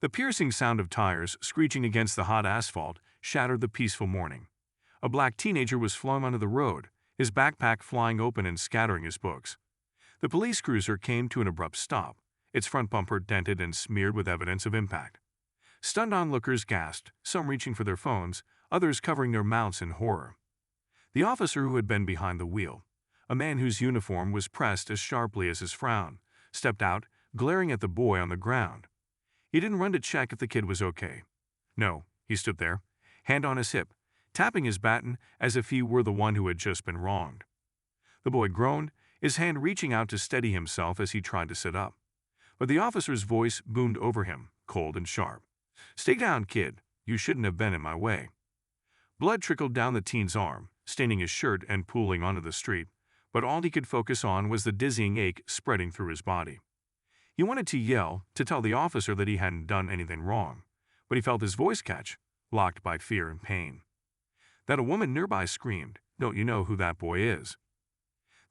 The piercing sound of tires screeching against the hot asphalt shattered the peaceful morning. A black teenager was flung onto the road, his backpack flying open and scattering his books. The police cruiser came to an abrupt stop, its front bumper dented and smeared with evidence of impact. Stunned onlookers gasped, some reaching for their phones, others covering their mouths in horror. The officer who had been behind the wheel, a man whose uniform was pressed as sharply as his frown, stepped out, glaring at the boy on the ground. He didn't run to check if the kid was okay. No, he stood there, hand on his hip, tapping his baton as if he were the one who had just been wronged. The boy groaned, his hand reaching out to steady himself as he tried to sit up. But the officer's voice boomed over him, cold and sharp. "Stay down, kid. You shouldn't have been in my way." Blood trickled down the teen's arm, staining his shirt and pooling onto the street, but all he could focus on was the dizzying ache spreading through his body. He wanted to yell, to tell the officer that he hadn't done anything wrong, but he felt his voice catch, locked by fear and pain. That a woman nearby screamed, "Don't you know who that boy is?"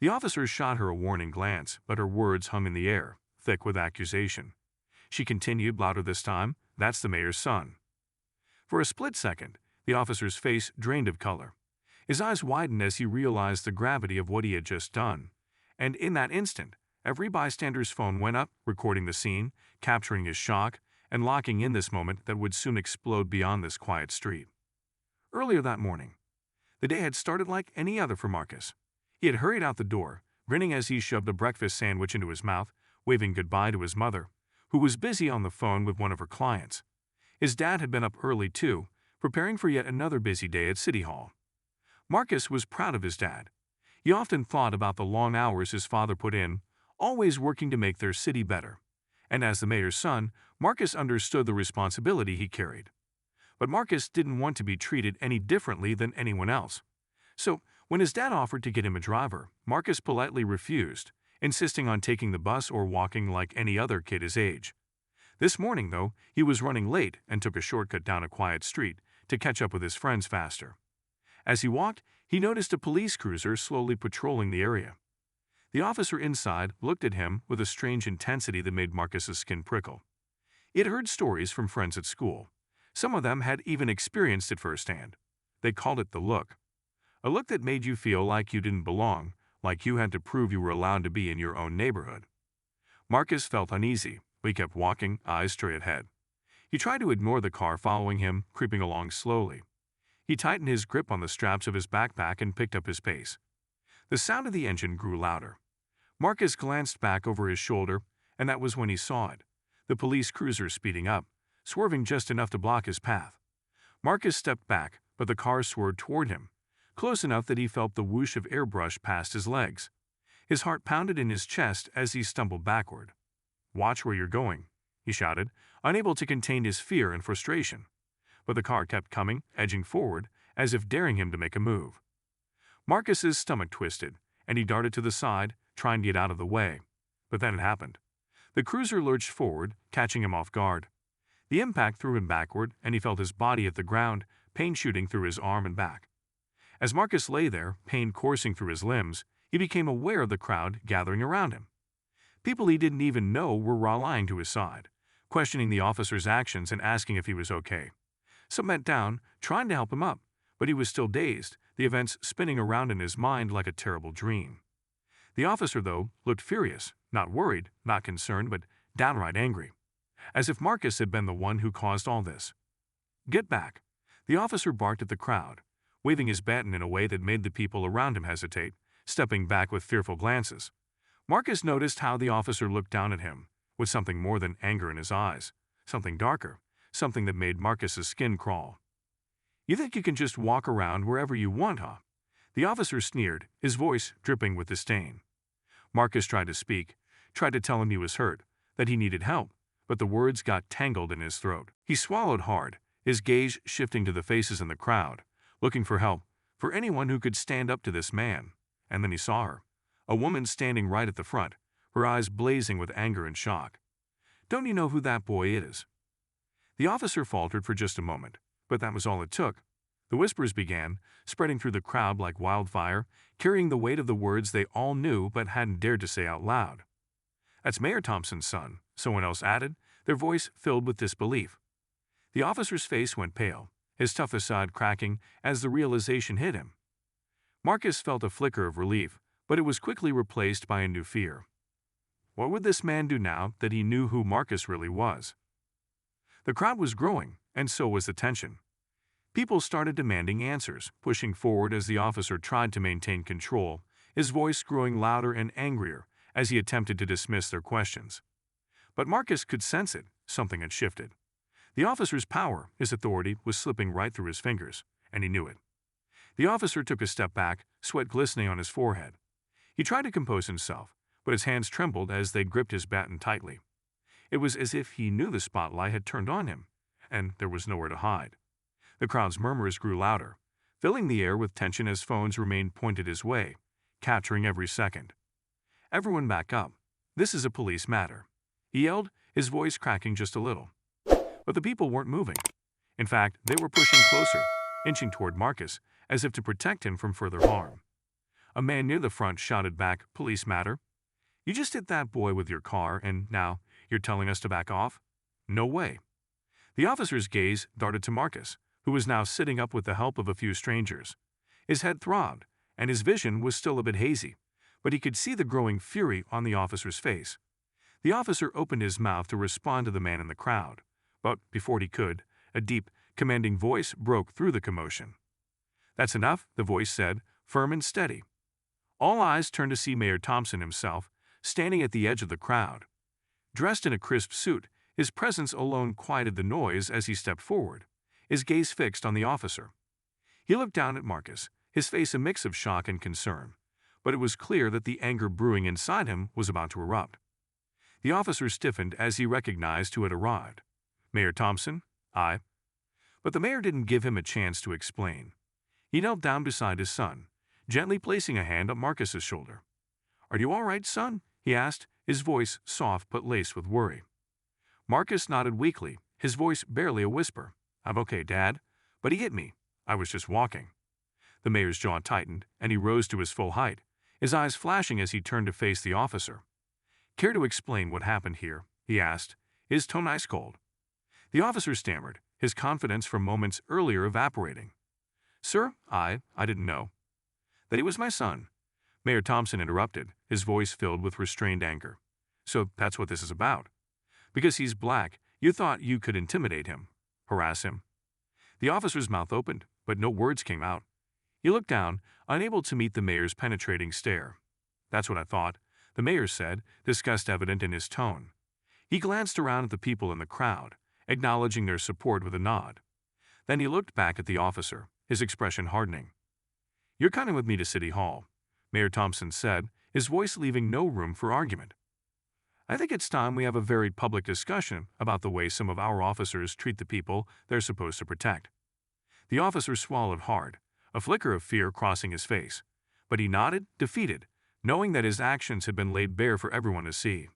The officer shot her a warning glance, but her words hung in the air, thick with accusation. She continued, louder this time, "That's the mayor's son." For a split second, the officer's face drained of color. His eyes widened as he realized the gravity of what he had just done, and in that instant, every bystander's phone went up, recording the scene, capturing his shock, and locking in this moment that would soon explode beyond this quiet street. Earlier that morning, the day had started like any other for Marcus. He had hurried out the door, grinning as he shoved a breakfast sandwich into his mouth, waving goodbye to his mother, who was busy on the phone with one of her clients. His dad had been up early too, preparing for yet another busy day at City Hall. Marcus was proud of his dad. He often thought about the long hours his father put in, always working to make their city better. And as the mayor's son, Marcus understood the responsibility he carried. But Marcus didn't want to be treated any differently than anyone else. So, when his dad offered to get him a driver, Marcus politely refused, insisting on taking the bus or walking like any other kid his age. This morning, though, he was running late and took a shortcut down a quiet street to catch up with his friends faster. As he walked, he noticed a police cruiser slowly patrolling the area. The officer inside looked at him with a strange intensity that made Marcus's skin prickle. He had heard stories from friends at school. Some of them had even experienced it firsthand. They called it the look. A look that made you feel like you didn't belong, like you had to prove you were allowed to be in your own neighborhood. Marcus felt uneasy, but he kept walking, eyes straight ahead. He tried to ignore the car following him, creeping along slowly. He tightened his grip on the straps of his backpack and picked up his pace. The sound of the engine grew louder. Marcus glanced back over his shoulder, and that was when he saw it. The police cruiser speeding up, swerving just enough to block his path. Marcus stepped back, but the car swerved toward him, close enough that he felt the whoosh of airbrush past his legs. His heart pounded in his chest as he stumbled backward. "Watch where you're going," he shouted, unable to contain his fear and frustration. But the car kept coming, edging forward, as if daring him to make a move. Marcus's stomach twisted, and he darted to the side, trying to get out of the way. But then it happened. The cruiser lurched forward, catching him off guard. The impact threw him backward, and he felt his body hit the ground, pain shooting through his arm and back. As Marcus lay there, pain coursing through his limbs, he became aware of the crowd gathering around him. People he didn't even know were rallying to his side, questioning the officer's actions and asking if he was okay. Some bent down, trying to help him up, but he was still dazed, the events spinning around in his mind like a terrible dream. The officer, though, looked furious, not worried, not concerned, but downright angry, as if Marcus had been the one who caused all this. "Get back!" The officer barked at the crowd, waving his baton in a way that made the people around him hesitate, stepping back with fearful glances. Marcus noticed how the officer looked down at him, with something more than anger in his eyes, something darker, something that made Marcus's skin crawl. "You think you can just walk around wherever you want, huh?" The officer sneered, his voice dripping with disdain. Marcus tried to speak, tried to tell him he was hurt, that he needed help, but the words got tangled in his throat. He swallowed hard, his gaze shifting to the faces in the crowd, looking for help, for anyone who could stand up to this man. And then he saw her, a woman standing right at the front, her eyes blazing with anger and shock. "Don't you know who that boy is?" The officer faltered for just a moment, but that was all it took. The whispers began, spreading through the crowd like wildfire, carrying the weight of the words they all knew but hadn't dared to say out loud. "That's Mayor Thompson's son," someone else added, their voice filled with disbelief. The officer's face went pale, his tough facade cracking as the realization hit him. Marcus felt a flicker of relief, but it was quickly replaced by a new fear. What would this man do now that he knew who Marcus really was? The crowd was growing, and so was the tension. People started demanding answers, pushing forward as the officer tried to maintain control, his voice growing louder and angrier as he attempted to dismiss their questions. But Marcus could sense it, something had shifted. The officer's power, his authority, was slipping right through his fingers, and he knew it. The officer took a step back, sweat glistening on his forehead. He tried to compose himself, but his hands trembled as they gripped his baton tightly. It was as if he knew the spotlight had turned on him, and there was nowhere to hide. The crowd's murmurs grew louder, filling the air with tension as phones remained pointed his way, capturing every second. "Everyone back up. This is a police matter," he yelled, his voice cracking just a little. But the people weren't moving. In fact, they were pushing closer, inching toward Marcus, as if to protect him from further harm. A man near the front shouted back, "Police matter? You just hit that boy with your car, and now you're telling us to back off? No way." The officer's gaze darted to Marcus, who was now sitting up with the help of a few strangers. His head throbbed, and his vision was still a bit hazy, but he could see the growing fury on the officer's face. The officer opened his mouth to respond to the man in the crowd, but before he could, a deep, commanding voice broke through the commotion. "That's enough," the voice said, firm and steady. All eyes turned to see Mayor Thompson himself, standing at the edge of the crowd. Dressed in a crisp suit, his presence alone quieted the noise as he stepped forward, his gaze fixed on the officer. He looked down at Marcus, his face a mix of shock and concern, but it was clear that the anger brewing inside him was about to erupt. The officer stiffened as he recognized who had arrived. "Mayor Thompson?" "Aye." But the mayor didn't give him a chance to explain. He knelt down beside his son, gently placing a hand on Marcus's shoulder. "Are you all right, son?" he asked, his voice soft but laced with worry. Marcus nodded weakly, his voice barely a whisper. "I'm okay, Dad, but he hit me. I was just walking." The mayor's jaw tightened, and he rose to his full height, his eyes flashing as he turned to face the officer. "Care to explain what happened here?" he asked, his tone ice cold. The officer stammered, his confidence from moments earlier evaporating. "Sir, I didn't know." "That he was my son," Mayor Thompson interrupted, his voice filled with restrained anger. "So that's what this is about. Because he's black, you thought you could intimidate him, harass him." The officer's mouth opened, but no words came out. He looked down, unable to meet the mayor's penetrating stare. "That's what I thought," the mayor said, disgust evident in his tone. He glanced around at the people in the crowd, acknowledging their support with a nod. Then he looked back at the officer, his expression hardening. "You're coming with me to City Hall," Mayor Thompson said, his voice leaving no room for argument. "I think it's time we have a very public discussion about the way some of our officers treat the people they're supposed to protect." The officer swallowed hard, a flicker of fear crossing his face, but he nodded, defeated, knowing that his actions had been laid bare for everyone to see.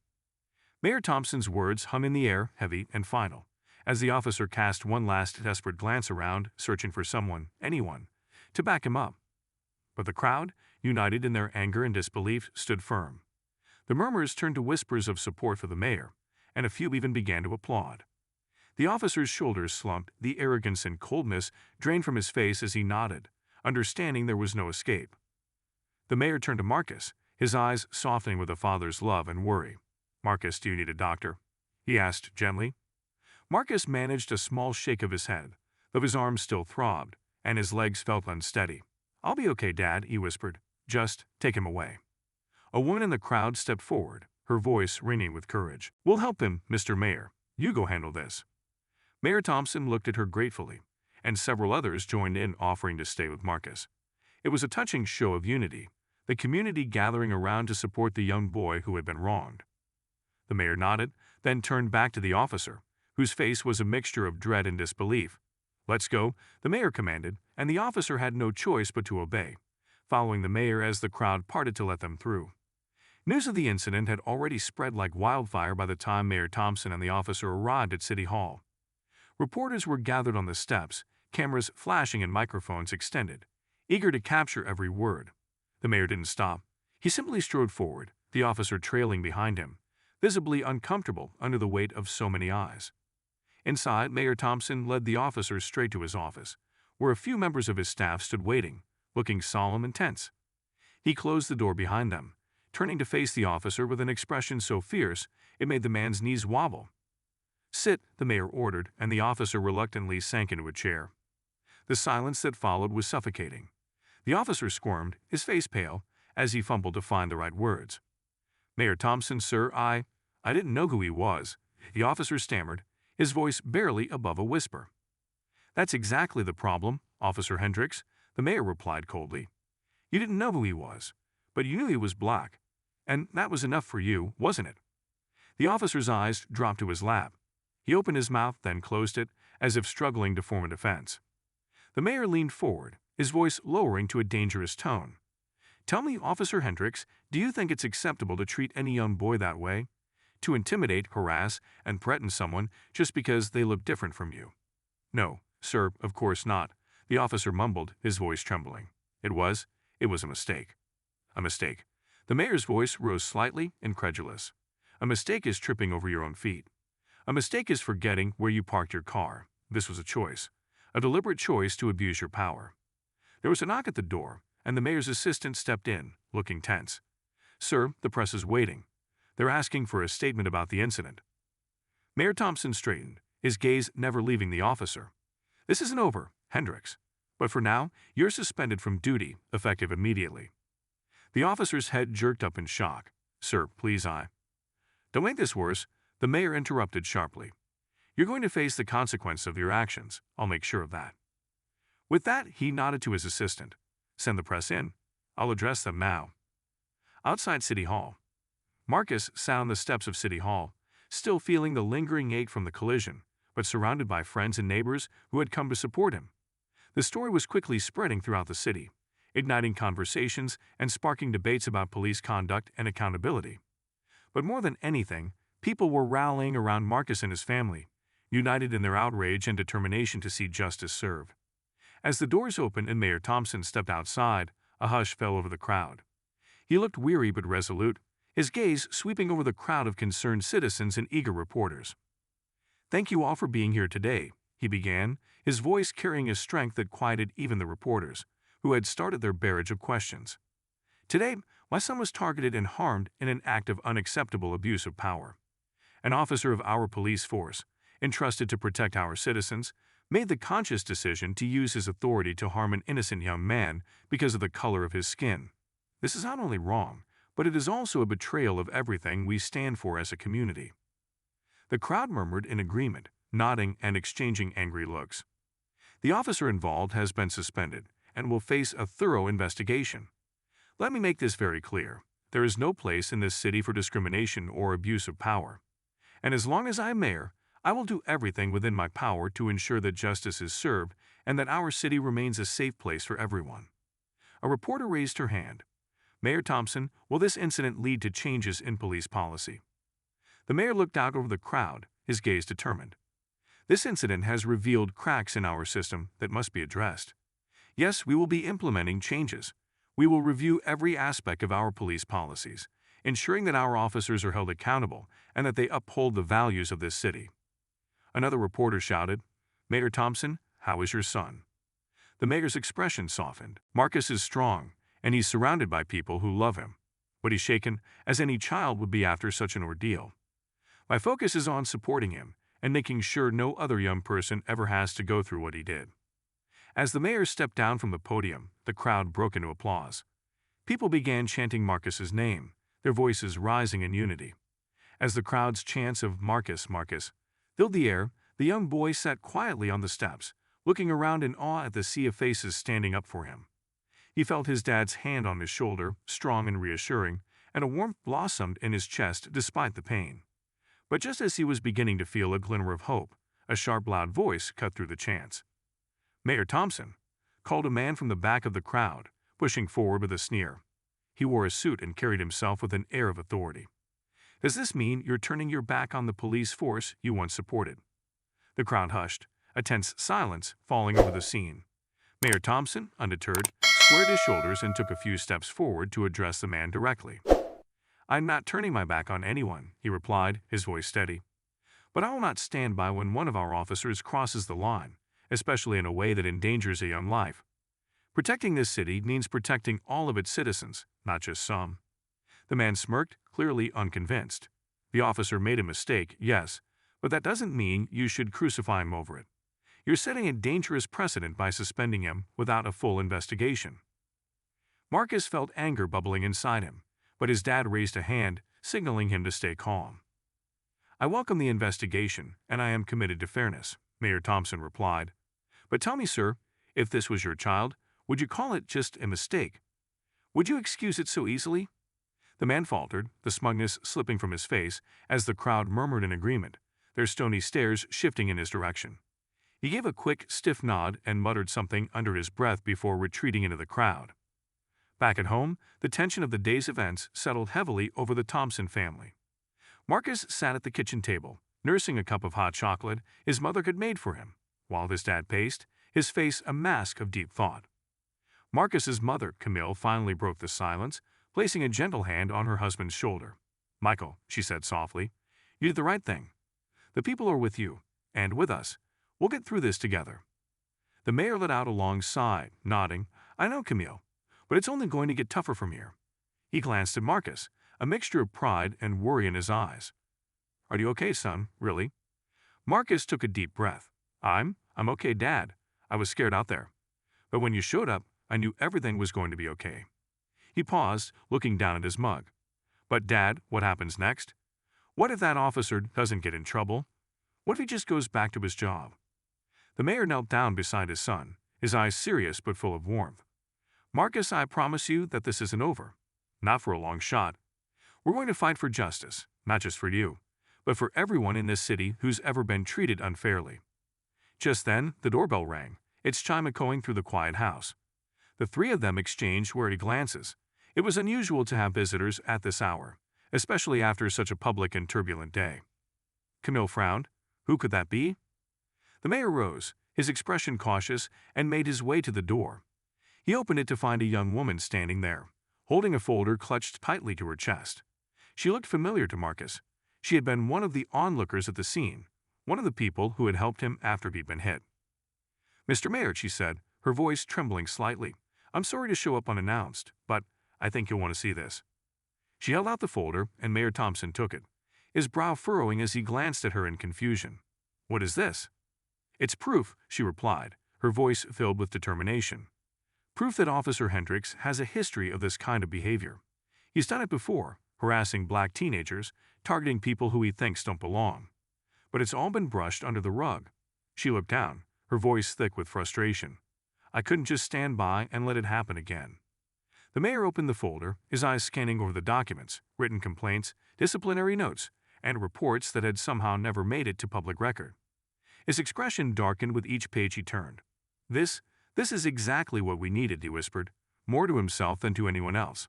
Mayor Thompson's words hung in the air, heavy and final, as the officer cast one last desperate glance around, searching for someone, anyone, to back him up. But the crowd, united in their anger and disbelief, stood firm. The murmurs turned to whispers of support for the mayor, and a few even began to applaud. The officer's shoulders slumped, the arrogance and coldness drained from his face as he nodded, understanding there was no escape. The mayor turned to Marcus, his eyes softening with a father's love and worry. "Marcus, do you need a doctor?" he asked gently. Marcus managed a small shake of his head, though his arms still throbbed, and his legs felt unsteady. "I'll be okay, Dad," he whispered. "Just take him away." A woman in the crowd stepped forward, her voice ringing with courage. "We'll help him, Mr. Mayor. You go handle this." Mayor Thompson looked at her gratefully, and several others joined in, offering to stay with Marcus. It was a touching show of unity, the community gathering around to support the young boy who had been wronged. The mayor nodded, then turned back to the officer, whose face was a mixture of dread and disbelief. "Let's go," the mayor commanded, and the officer had no choice but to obey, following the mayor as the crowd parted to let them through. News of the incident had already spread like wildfire by the time Mayor Thompson and the officer arrived at City Hall. Reporters were gathered on the steps, cameras flashing and microphones extended, eager to capture every word. The mayor didn't stop. He simply strode forward, the officer trailing behind him, visibly uncomfortable under the weight of so many eyes. Inside, Mayor Thompson led the officers straight to his office, where a few members of his staff stood waiting, looking solemn and tense. He closed the door behind them, turning to face the officer with an expression so fierce it made the man's knees wobble. "Sit," the mayor ordered, and the officer reluctantly sank into a chair. The silence that followed was suffocating. The officer squirmed, his face pale, as he fumbled to find the right words. "Mayor Thompson, sir, I didn't know who he was," the officer stammered, his voice barely above a whisper. "That's exactly the problem, Officer Hendricks," the mayor replied coldly. "You didn't know who he was, but you knew he was black, and that was enough for you, wasn't it?" The officer's eyes dropped to his lap. He opened his mouth, then closed it, as if struggling to form a defense. The mayor leaned forward, his voice lowering to a dangerous tone. "Tell me, Officer Hendricks, do you think it's acceptable to treat any young boy that way? To intimidate, harass, and threaten someone just because they look different from you?" "No, sir, of course not," the officer mumbled, his voice trembling. It was a mistake." "A mistake." The mayor's voice rose slightly, incredulous. "A mistake is tripping over your own feet. A mistake is forgetting where you parked your car. This was a choice, a deliberate choice to abuse your power." There was a knock at the door, and the mayor's assistant stepped in, looking tense. "Sir, the press is waiting. They're asking for a statement about the incident." Mayor Thompson straightened, his gaze never leaving the officer. "This isn't over, Hendricks. But for now, you're suspended from duty, effective immediately." The officer's head jerked up in shock. "Sir, please, Don't make this worse," the mayor interrupted sharply. "You're going to face the consequence of your actions. I'll make sure of that." With that, he nodded to his assistant. "Send the press in. I'll address them now." Outside City Hall, Marcus sat on the steps of City Hall, still feeling the lingering ache from the collision, but surrounded by friends and neighbors who had come to support him. The story was quickly spreading throughout the city, igniting conversations and sparking debates about police conduct and accountability. But more than anything, people were rallying around Marcus and his family, united in their outrage and determination to see justice served. As the doors opened and Mayor Thompson stepped outside, a hush fell over the crowd. He looked weary but resolute, his gaze sweeping over the crowd of concerned citizens and eager reporters. "Thank you all for being here today," he began, his voice carrying a strength that quieted even the reporters, who had started their barrage of questions. "Today, my son was targeted and harmed in an act of unacceptable abuse of power. An officer of our police force, entrusted to protect our citizens, made the conscious decision to use his authority to harm an innocent young man because of the color of his skin. This is not only wrong, but it is also a betrayal of everything we stand for as a community." The crowd murmured in agreement, nodding and exchanging angry looks. "The officer involved has been suspended and will face a thorough investigation. Let me make this very clear. There is no place in this city for discrimination or abuse of power. And as long as I am mayor, I will do everything within my power to ensure that justice is served and that our city remains a safe place for everyone." A reporter raised her hand. "Mayor Thompson, will this incident lead to changes in police policy?" The mayor looked out over the crowd, his gaze determined. "This incident has revealed cracks in our system that must be addressed. Yes, we will be implementing changes. We will review every aspect of our police policies, ensuring that our officers are held accountable and that they uphold the values of this city." Another reporter shouted, "Mayor Thompson, how is your son?" The mayor's expression softened. "Marcus is strong, and he's surrounded by people who love him. But he's shaken, as any child would be after such an ordeal. My focus is on supporting him and making sure no other young person ever has to go through what he did." As the mayor stepped down from the podium, the crowd broke into applause. People began chanting Marcus's name, their voices rising in unity. As the crowd's chants of "Marcus, Marcus" filled the air, the young boy sat quietly on the steps, looking around in awe at the sea of faces standing up for him. He felt his dad's hand on his shoulder, strong and reassuring, and a warmth blossomed in his chest despite the pain. But just as he was beginning to feel a glimmer of hope, a sharp, loud voice cut through the chants. "Mayor Thompson," called a man from the back of the crowd, pushing forward with a sneer. He wore a suit and carried himself with an air of authority. "Does this mean you're turning your back on the police force you once supported?" The crowd hushed, a tense silence falling over the scene. Mayor Thompson, undeterred, squared his shoulders and took a few steps forward to address the man directly. "I'm not turning my back on anyone," he replied, his voice steady. "But I will not stand by when one of our officers crosses the line, especially in a way that endangers a young life. Protecting this city means protecting all of its citizens, not just some." The man smirked, clearly unconvinced. "The officer made a mistake, yes, but that doesn't mean you should crucify him over it. You're setting a dangerous precedent by suspending him without a full investigation." Marcus felt anger bubbling inside him, but his dad raised a hand, signaling him to stay calm. "I welcome the investigation, and I am committed to fairness," Mayor Thompson replied. "But tell me, sir, if this was your child, would you call it just a mistake? Would you excuse it so easily?" The man faltered, the smugness slipping from his face as the crowd murmured in agreement, their stony stares shifting in his direction. He gave a quick, stiff nod and muttered something under his breath before retreating into the crowd. Back at home, the tension of the day's events settled heavily over the Thompson family. Marcus sat at the kitchen table, nursing a cup of hot chocolate his mother had made for him, while his dad paced, his face a mask of deep thought. Marcus's mother, Camille, finally broke the silence, placing a gentle hand on her husband's shoulder. "Michael," she said softly, "you did the right thing. The people are with you, and with us. We'll get through this together." The mayor let out a long sigh, nodding. "I know, Camille, but it's only going to get tougher from here." He glanced at Marcus, a mixture of pride and worry in his eyes. "Are you okay, son, really?" Marcus took a deep breath. I'm okay, Dad. I was scared out there. But when you showed up, I knew everything was going to be okay." He paused, looking down at his mug. "But Dad, what happens next? What if that officer doesn't get in trouble? What if he just goes back to his job?" The mayor knelt down beside his son, his eyes serious but full of warmth. "Marcus, I promise you that this isn't over. Not for a long shot. We're going to fight for justice, not just for you, but for everyone in this city who's ever been treated unfairly." Just then, the doorbell rang, its chime echoing through the quiet house. The three of them exchanged wary glances. It was unusual to have visitors at this hour, especially after such a public and turbulent day. Camille frowned. Who could that be? The mayor rose, his expression cautious, and made his way to the door. He opened it to find a young woman standing there, holding a folder clutched tightly to her chest. She looked familiar to Marcus. She had been one of the onlookers at the scene, one of the people who had helped him after he'd been hit. "Mr. Mayor," she said, her voice trembling slightly, "I'm sorry to show up unannounced, but I think you'll want to see this." She held out the folder, and Mayor Thompson took it, his brow furrowing as he glanced at her in confusion. "What is this?" "It's proof," she replied, her voice filled with determination. "Proof that Officer Hendricks has a history of this kind of behavior. He's done it before, harassing black teenagers, targeting people who he thinks don't belong. But it's all been brushed under the rug." She looked down, her voice thick with frustration. "I couldn't just stand by and let it happen again." The mayor opened the folder, his eyes scanning over the documents, written complaints, disciplinary notes, and reports that had somehow never made it to public record. His expression darkened with each page he turned. This is exactly what we needed," he whispered, more to himself than to anyone else.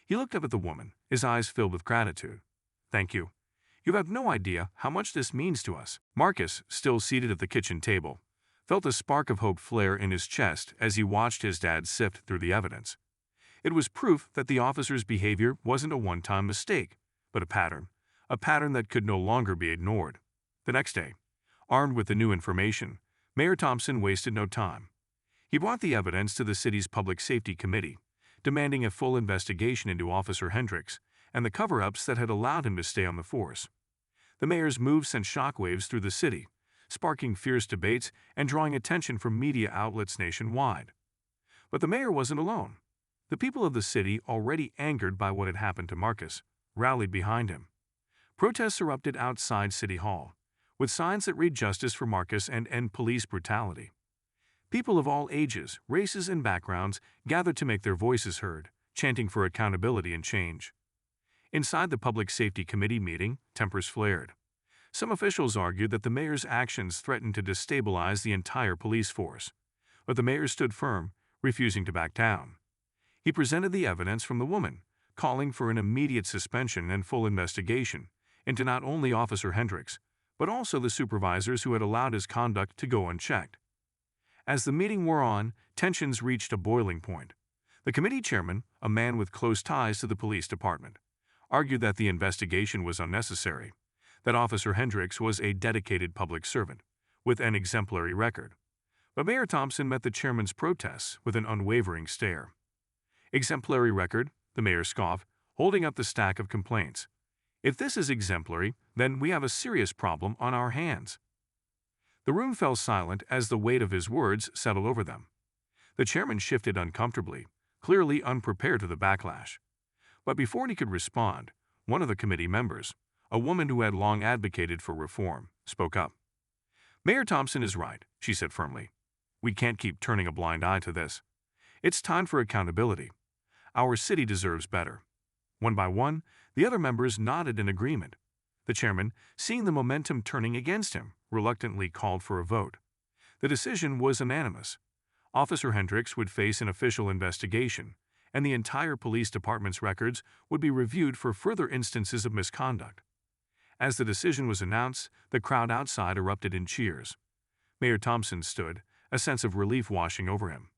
He looked up at the woman, his eyes filled with gratitude. "Thank you. You have no idea how much this means to us." Marcus, still seated at the kitchen table, felt a spark of hope flare in his chest as he watched his dad sift through the evidence. It was proof that the officer's behavior wasn't a one-time mistake, but a pattern that could no longer be ignored. The next day, armed with the new information, Mayor Thompson wasted no time. He brought the evidence to the city's Public Safety Committee, demanding a full investigation into Officer Hendricks and the cover-ups that had allowed him to stay on the force. The mayor's move sent shockwaves through the city, sparking fierce debates and drawing attention from media outlets nationwide. But the mayor wasn't alone. The people of the city, already angered by what had happened to Marcus, rallied behind him. Protests erupted outside City Hall, with signs that read "Justice for Marcus" and "End Police Brutality." People of all ages, races, and backgrounds gathered to make their voices heard, chanting for accountability and change. Inside the Public Safety Committee meeting, tempers flared. Some officials argued that the mayor's actions threatened to destabilize the entire police force, but the mayor stood firm, refusing to back down. He presented the evidence from the woman, calling for an immediate suspension and full investigation into not only Officer Hendricks, but also the supervisors who had allowed his conduct to go unchecked. As the meeting wore on, tensions reached a boiling point. The committee chairman, a man with close ties to the police department, argued that the investigation was unnecessary, that Officer Hendricks was a dedicated public servant with an exemplary record. But Mayor Thompson met the chairman's protests with an unwavering stare. "Exemplary record?" the mayor scoffed, holding up the stack of complaints. "If this is exemplary, then we have a serious problem on our hands." The room fell silent as the weight of his words settled over them. The chairman shifted uncomfortably, clearly unprepared for the backlash. But before he could respond, one of the committee members, a woman who had long advocated for reform, spoke up. "Mayor Thompson is right," she said firmly. "We can't keep turning a blind eye to this. It's time for accountability. Our city deserves better." One by one, the other members nodded in agreement. The chairman, seeing the momentum turning against him, reluctantly called for a vote. The decision was unanimous. Officer Hendricks would face an official investigation, and the entire police department's records would be reviewed for further instances of misconduct. As the decision was announced, the crowd outside erupted in cheers. Mayor Thompson stood, a sense of relief washing over him.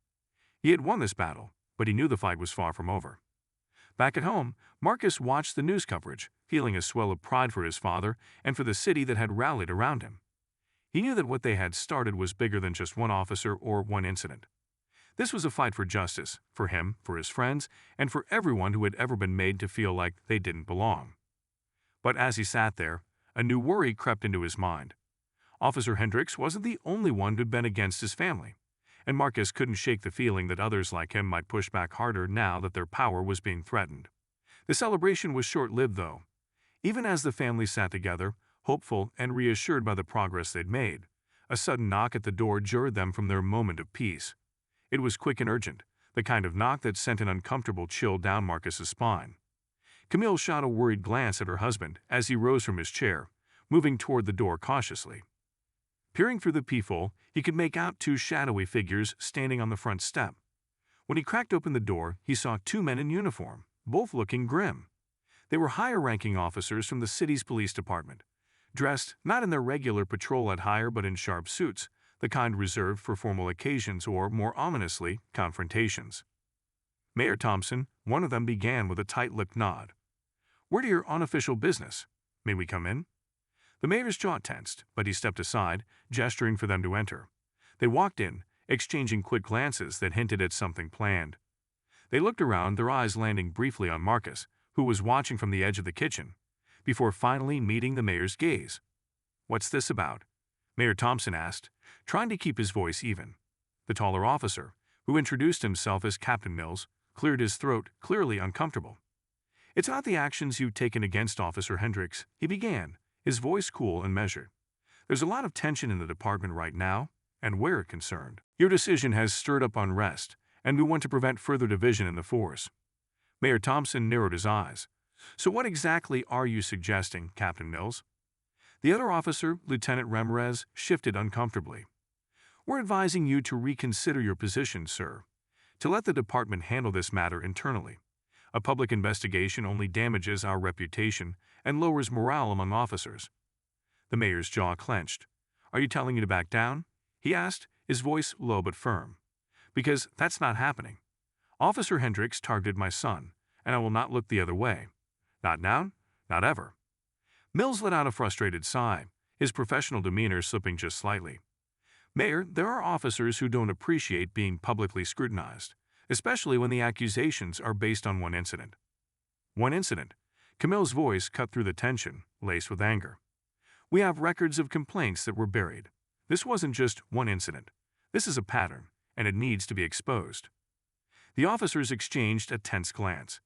He had won this battle, but he knew the fight was far from over. Back at home, Marcus watched the news coverage, feeling a swell of pride for his father and for the city that had rallied around him. He knew that what they had started was bigger than just one officer or one incident. This was a fight for justice, for him, for his friends, and for everyone who had ever been made to feel like they didn't belong. But as he sat there, a new worry crept into his mind. Officer Hendricks wasn't the only one who'd been against his family, and Marcus couldn't shake the feeling that others like him might push back harder now that their power was being threatened. The celebration was short-lived, though. Even as the family sat together, hopeful and reassured by the progress they'd made, a sudden knock at the door jarred them from their moment of peace. It was quick and urgent, the kind of knock that sent an uncomfortable chill down Marcus's spine. Camille shot a worried glance at her husband as he rose from his chair, moving toward the door cautiously. Peering through the peephole, he could make out two shadowy figures standing on the front step. When he cracked open the door, he saw two men in uniform, both looking grim. They were higher-ranking officers from the city's police department, dressed not in their regular patrol attire but in sharp suits, the kind reserved for formal occasions or, more ominously, confrontations. "Mayor Thompson," one of them began with a tight-lipped nod. "We're to your unofficial business. May we come in?" The mayor's jaw tensed, but he stepped aside, gesturing for them to enter. They walked in, exchanging quick glances that hinted at something planned. They looked around, their eyes landing briefly on Marcus, who was watching from the edge of the kitchen, before finally meeting the mayor's gaze. "What's this about?" Mayor Thompson asked, trying to keep his voice even. The taller officer, who introduced himself as Captain Mills, cleared his throat, clearly uncomfortable. "It's not the actions you've taken against Officer Hendricks," he began, his voice cool and measured. "There's a lot of tension in the department right now, and we're concerned. Your decision has stirred up unrest, and we want to prevent further division in the force." Mayor Thompson narrowed his eyes. "So what exactly are you suggesting, Captain Mills?" The other officer, Lieutenant Ramirez, shifted uncomfortably. "We're advising you to reconsider your position, sir, to let the department handle this matter internally. A public investigation only damages our reputation and lowers morale among officers." The mayor's jaw clenched. "Are you telling me to back down?" he asked, his voice low but firm. "Because that's not happening. Officer Hendricks targeted my son, and I will not look the other way. Not now, not ever." Mills let out a frustrated sigh, his professional demeanor slipping just slightly. "Mayor, there are officers who don't appreciate being publicly scrutinized, especially when the accusations are based on one incident." "One incident?" Camille's voice cut through the tension, laced with anger. "We have records of complaints that were buried. This wasn't just one incident. This is a pattern, and it needs to be exposed." The officers exchanged a tense glance.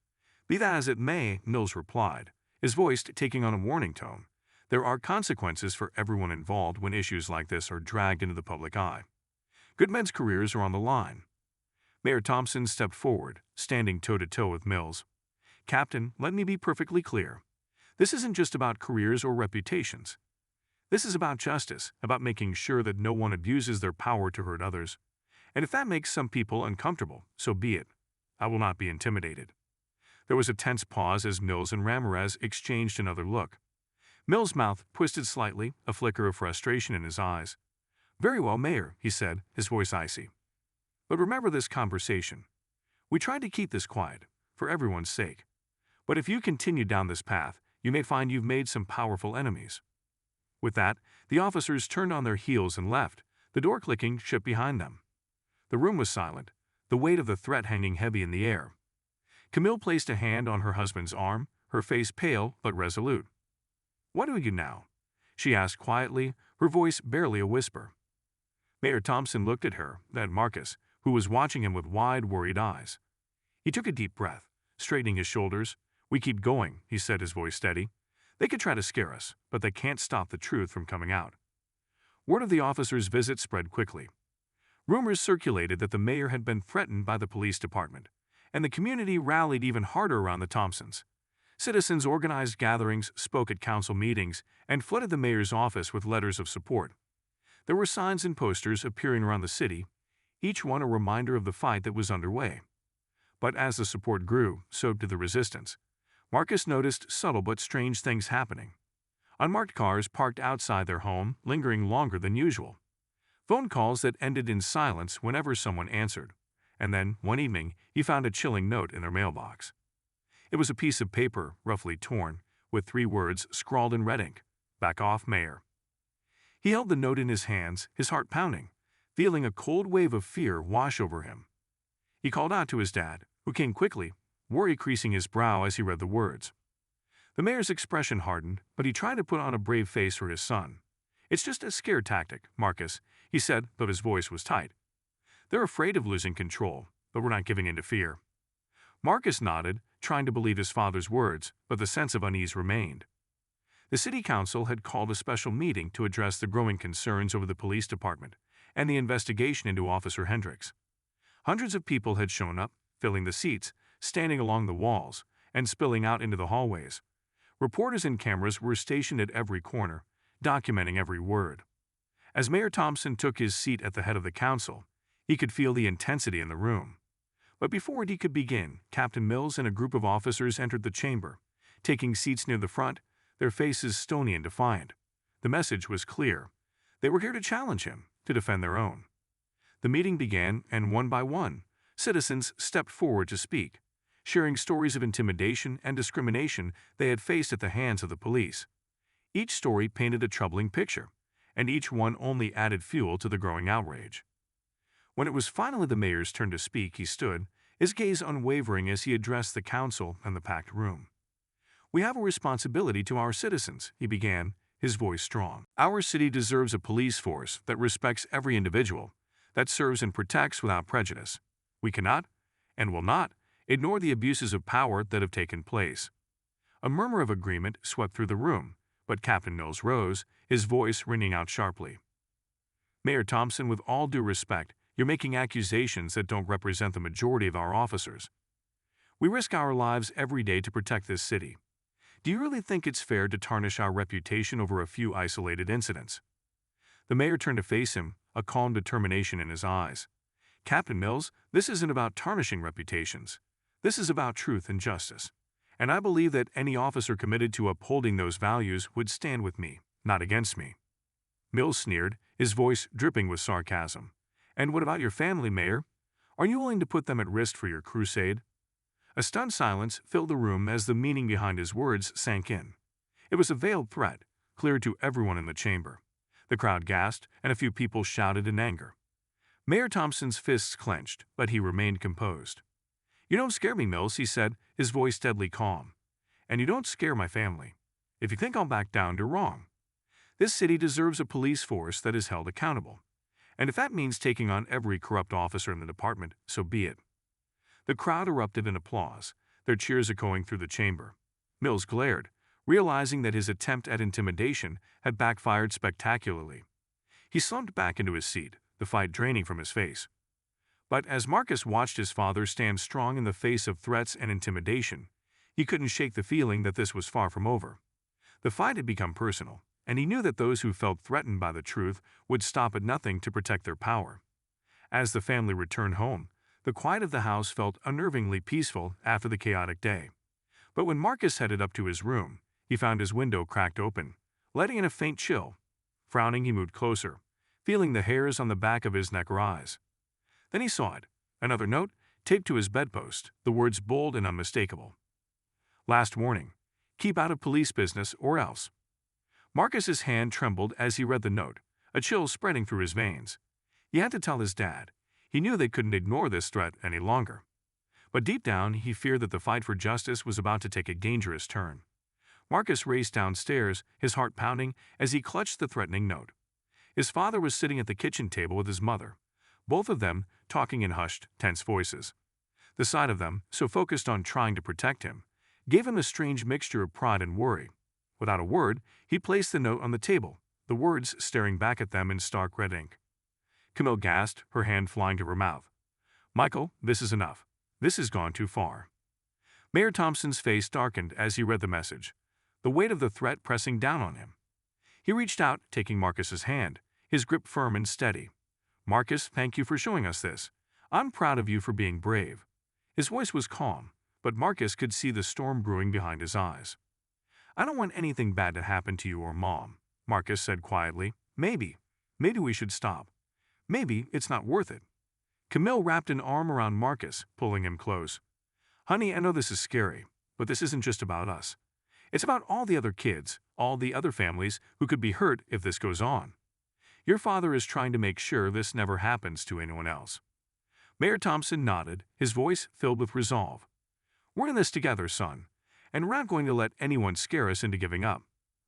"Be that as it may," Mills replied, his voice taking on a warning tone, "there are consequences for everyone involved when issues like this are dragged into the public eye. Good men's careers are on the line." Mayor Thompson stepped forward, standing toe-to-toe with Mills. "Captain, let me be perfectly clear. This isn't just about careers or reputations. This is about justice, about making sure that no one abuses their power to hurt others. And if that makes some people uncomfortable, so be it. I will not be intimidated." There was a tense pause as Mills and Ramirez exchanged another look. Mills' mouth twisted slightly, a flicker of frustration in his eyes. "Very well, Mayor," he said, his voice icy. "But remember this conversation. We tried to keep this quiet, for everyone's sake. But if you continue down this path, you may find you've made some powerful enemies." With that, the officers turned on their heels and left, the door clicking shut behind them. The room was silent, the weight of the threat hanging heavy in the air. Camille placed a hand on her husband's arm, her face pale but resolute. "What do you now?" she asked quietly, her voice barely a whisper. Mayor Thompson looked at her, then Marcus, who was watching him with wide, worried eyes. He took a deep breath, straightening his shoulders. "We keep going," he said, his voice steady. "They could try to scare us, but they can't stop the truth from coming out." Word of the officer's visit spread quickly. Rumors circulated that the mayor had been threatened by the police department, and the community rallied even harder around the Thompsons. Citizens organized gatherings, spoke at council meetings, and flooded the mayor's office with letters of support. There were signs and posters appearing around the city, each one a reminder of the fight that was underway. But as the support grew, so did the resistance. Marcus noticed subtle but strange things happening. Unmarked cars parked outside their home, lingering longer than usual. Phone calls that ended in silence whenever someone answered. And then, one evening, he found a chilling note in their mailbox. It was a piece of paper, roughly torn, with 3 words scrawled in red ink: "Back off, Mayor." He held the note in his hands, his heart pounding, feeling a cold wave of fear wash over him. He called out to his dad, who came quickly, worry creasing his brow as he read the words. The mayor's expression hardened, but he tried to put on a brave face for his son. "It's just a scare tactic, Marcus," he said, but his voice was tight. "They're afraid of losing control, but we're not giving in to fear." Marcus nodded, trying to believe his father's words, but the sense of unease remained. The city council had called a special meeting to address the growing concerns over the police department and the investigation into Officer Hendricks. Hundreds of people had shown up, filling the seats, standing along the walls, and spilling out into the hallways. Reporters and cameras were stationed at every corner, documenting every word. As Mayor Thompson took his seat at the head of the council, he could feel the intensity in the room. But before he could begin, Captain Mills and a group of officers entered the chamber, taking seats near the front, their faces stony and defiant. The message was clear. They were here to challenge him, to defend their own. The meeting began, and one by one, citizens stepped forward to speak, sharing stories of intimidation and discrimination they had faced at the hands of the police. Each story painted a troubling picture, and each one only added fuel to the growing outrage. When it was finally the mayor's turn to speak, he stood, his gaze unwavering as he addressed the council and the packed room. "We have a responsibility to our citizens," he began, his voice strong. "Our city deserves a police force that respects every individual, that serves and protects without prejudice. We cannot, and will not, ignore the abuses of power that have taken place." A murmur of agreement swept through the room, but Captain Mills rose, his voice ringing out sharply. "Mayor Thompson, with all due respect, you're making accusations that don't represent the majority of our officers. We risk our lives every day to protect this city. Do you really think it's fair to tarnish our reputation over a few isolated incidents?" The mayor turned to face him, a calm determination in his eyes. "Captain Mills, this isn't about tarnishing reputations. This is about truth and justice. And I believe that any officer committed to upholding those values would stand with me, not against me." Mills sneered, his voice dripping with sarcasm. "And what about your family, Mayor? Are you willing to put them at risk for your crusade?" A stunned silence filled the room as the meaning behind his words sank in. It was a veiled threat, clear to everyone in the chamber. The crowd gasped, and a few people shouted in anger. Mayor Thompson's fists clenched, but he remained composed. "You don't scare me, Mills," he said, his voice deadly calm. "And you don't scare my family. If you think I'll back down, you're wrong. This city deserves a police force that is held accountable. And if that means taking on every corrupt officer in the department, so be it." The crowd erupted in applause, their cheers echoing through the chamber. Mills glared, realizing that his attempt at intimidation had backfired spectacularly. He slumped back into his seat, the fight draining from his face. But as Marcus watched his father stand strong in the face of threats and intimidation, he couldn't shake the feeling that this was far from over. The fight had become personal, and he knew that those who felt threatened by the truth would stop at nothing to protect their power. As the family returned home, the quiet of the house felt unnervingly peaceful after the chaotic day. But when Marcus headed up to his room, he found his window cracked open, letting in a faint chill. Frowning, he moved closer, feeling the hairs on the back of his neck rise. Then he saw it, another note, taped to his bedpost, the words bold and unmistakable. Last warning. Keep out of police business or else. Marcus's hand trembled as he read the note, a chill spreading through his veins. He had to tell his dad. He knew they couldn't ignore this threat any longer. But deep down, he feared that the fight for justice was about to take a dangerous turn. Marcus raced downstairs, his heart pounding as he clutched the threatening note. His father was sitting at the kitchen table with his mother, both of them talking in hushed, tense voices. The sight of them, so focused on trying to protect him, gave him a strange mixture of pride and worry. Without a word, he placed the note on the table, the words staring back at them in stark red ink. Camille gasped, her hand flying to her mouth. "Michael, this is enough. This has gone too far." Mayor Thompson's face darkened as he read the message, the weight of the threat pressing down on him. He reached out, taking Marcus's hand, his grip firm and steady. "Marcus, thank you for showing us this. I'm proud of you for being brave." His voice was calm, but Marcus could see the storm brewing behind his eyes. "I don't want anything bad to happen to you or Mom," Marcus said quietly. Maybe we should stop. Maybe it's not worth it." Camille wrapped an arm around Marcus, pulling him close. "Honey, I know this is scary, but this isn't just about us. It's about all the other kids, all the other families who could be hurt if this goes on. Your father is trying to make sure this never happens to anyone else." Mayor Thompson nodded, his voice filled with resolve. "We're in this together, son, and we're not going to let anyone scare us into giving up."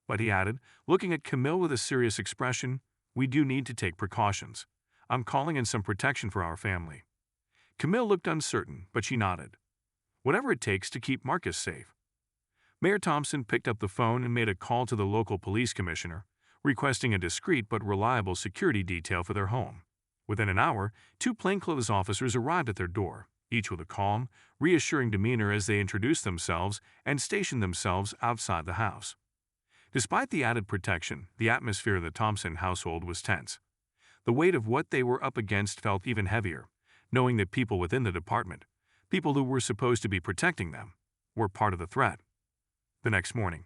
But he added, looking at Camille with a serious expression, "We do need to take precautions. I'm calling in some protection for our family." Camille looked uncertain, but she nodded. "Whatever it takes to keep Marcus safe." Mayor Thompson picked up the phone and made a call to the local police commissioner, requesting a discreet but reliable security detail for their home. Within an hour, 2 plainclothes officers arrived at their door, each with a calm, reassuring demeanor as they introduced themselves and stationed themselves outside the house. Despite the added protection, the atmosphere in the Thompson household was tense. The weight of what they were up against felt even heavier, knowing that people within the department, people who were supposed to be protecting them, were part of the threat. The next morning,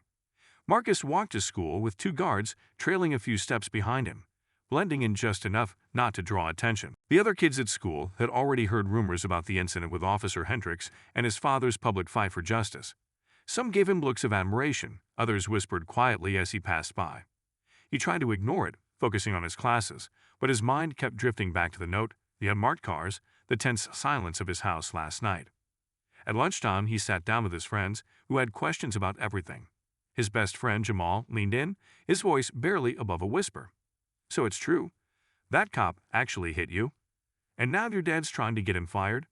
Marcus walked to school with 2 guards trailing a few steps behind him, blending in just enough not to draw attention. The other kids at school had already heard rumors about the incident with Officer Hendricks and his father's public fight for justice. Some gave him looks of admiration, others whispered quietly as he passed by. He tried to ignore it, focusing on his classes, but his mind kept drifting back to the note, the unmarked cars, the tense silence of his house last night. At lunchtime, he sat down with his friends, who had questions about everything. His best friend, Jamal, leaned in, his voice barely above a whisper. "So it's true. That cop actually hit you? And now your dad's trying to get him fired?"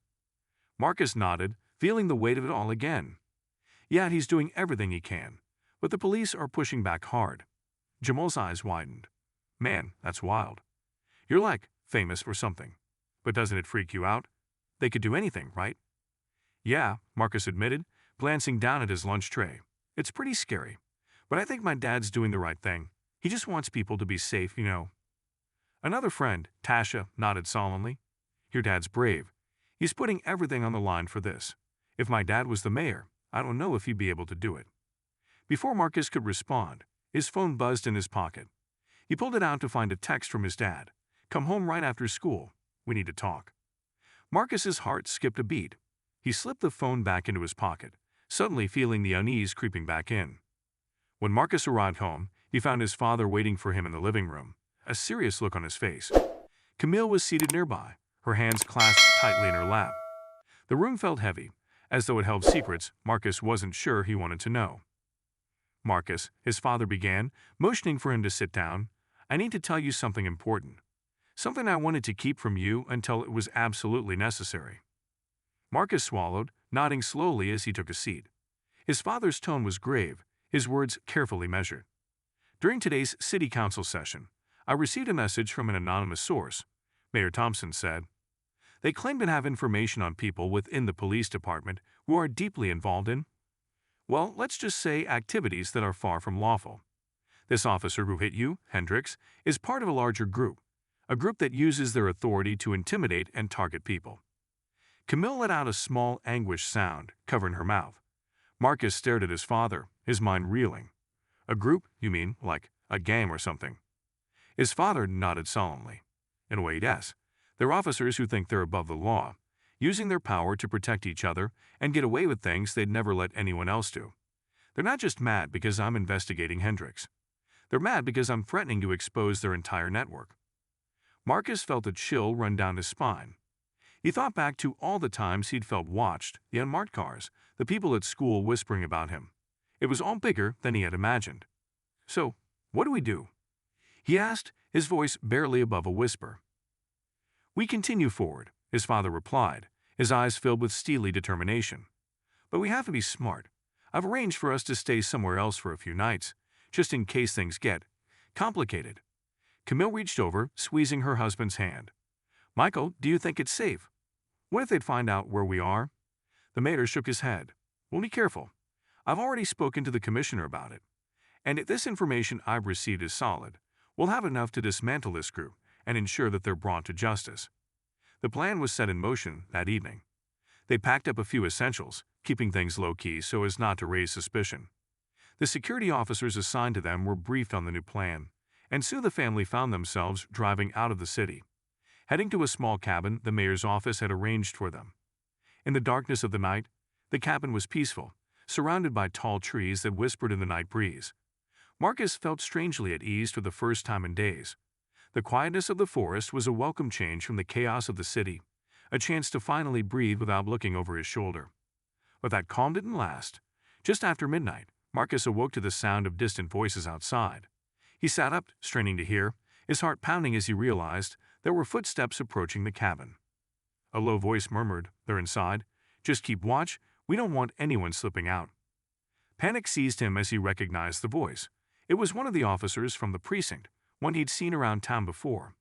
Marcus nodded, feeling the weight of it all again. "Yeah, he's doing everything he can, but the police are pushing back hard." Jamal's eyes widened. "Man, that's wild. You're like famous for something. But doesn't it freak you out? They could do anything, right?" "Yeah," Marcus admitted, glancing down at his lunch tray. "It's pretty scary. But I think my dad's doing the right thing. He just wants people to be safe, you know." Another friend, Tasha, nodded solemnly. "Your dad's brave. He's putting everything on the line for this. If my dad was the mayor, I don't know if he'd be able to do it." Before Marcus could respond, his phone buzzed in his pocket. He pulled it out to find a text from his dad. "Come home right after school. We need to talk." Marcus's heart skipped a beat. He slipped the phone back into his pocket, suddenly feeling the unease creeping back in. When Marcus arrived home, he found his father waiting for him in the living room, a serious look on his face. Camille was seated nearby, her hands clasped tightly in her lap. The room felt heavy, as though it held secrets Marcus wasn't sure he wanted to know. "Marcus," his father began, motioning for him to sit down, "I need to tell you something important. Something I wanted to keep from you until it was absolutely necessary." Marcus swallowed, nodding slowly as he took a seat. His father's tone was grave, his words carefully measured. "During today's city council session, I received a message from an anonymous source," Mayor Thompson said. "They claim to have information on people within the police department who are deeply involved in, well, let's just say activities that are far from lawful. This officer who hit you, Hendricks, is part of a larger group, a group that uses their authority to intimidate and target people." Camille let out a small, anguished sound, covering her mouth. Marcus stared at his father, his mind reeling. "A group, you mean, like a gang or something?" His father nodded solemnly. "In a way, yes. They're officers who think they're above the law. using their power to protect each other and get away with things they'd never let anyone else do. They're not just mad because I'm investigating Hendricks. They're mad because I'm threatening to expose their entire network. Marcus felt a chill run down his spine. He thought back to all the times he'd felt watched, the unmarked cars, the people at school whispering about him. It was all bigger than he had imagined. So, what do we do? He asked, his voice barely above a whisper. We continue forward, his father replied, his eyes filled with steely determination. But we have to be smart. I've arranged for us to stay somewhere else for a few nights, just in case things get complicated. Camille reached over, squeezing her husband's hand. Michael, do you think it's safe? What if they'd find out where we are? The mayor shook his head. We'll be careful. I've already spoken to the commissioner about it. And if this information I've received is solid, we'll have enough to dismantle this group and ensure that they're brought to justice. The plan was set in motion that evening. They packed up a few essentials, keeping things low-key so as not to raise suspicion. The security officers assigned to them were briefed on the new plan, and soon the family found themselves driving out of the city, heading to a small cabin the mayor's office had arranged for them. In the darkness of the night, the cabin was peaceful, surrounded by tall trees that whispered in the night breeze. Marcus felt strangely at ease for the first time in days. The quietness of the forest was a welcome change from the chaos of the city, a chance to finally breathe without looking over his shoulder. But that calm didn't last. Just after midnight, Marcus awoke to the sound of distant voices outside. He sat up, straining to hear, his heart pounding as he realized there were footsteps approaching the cabin. A low voice murmured, "They're inside. Just keep watch. We don't want anyone slipping out." Panic seized him as he recognized the voice. It was one of the officers from the precinct, one he'd seen around town before.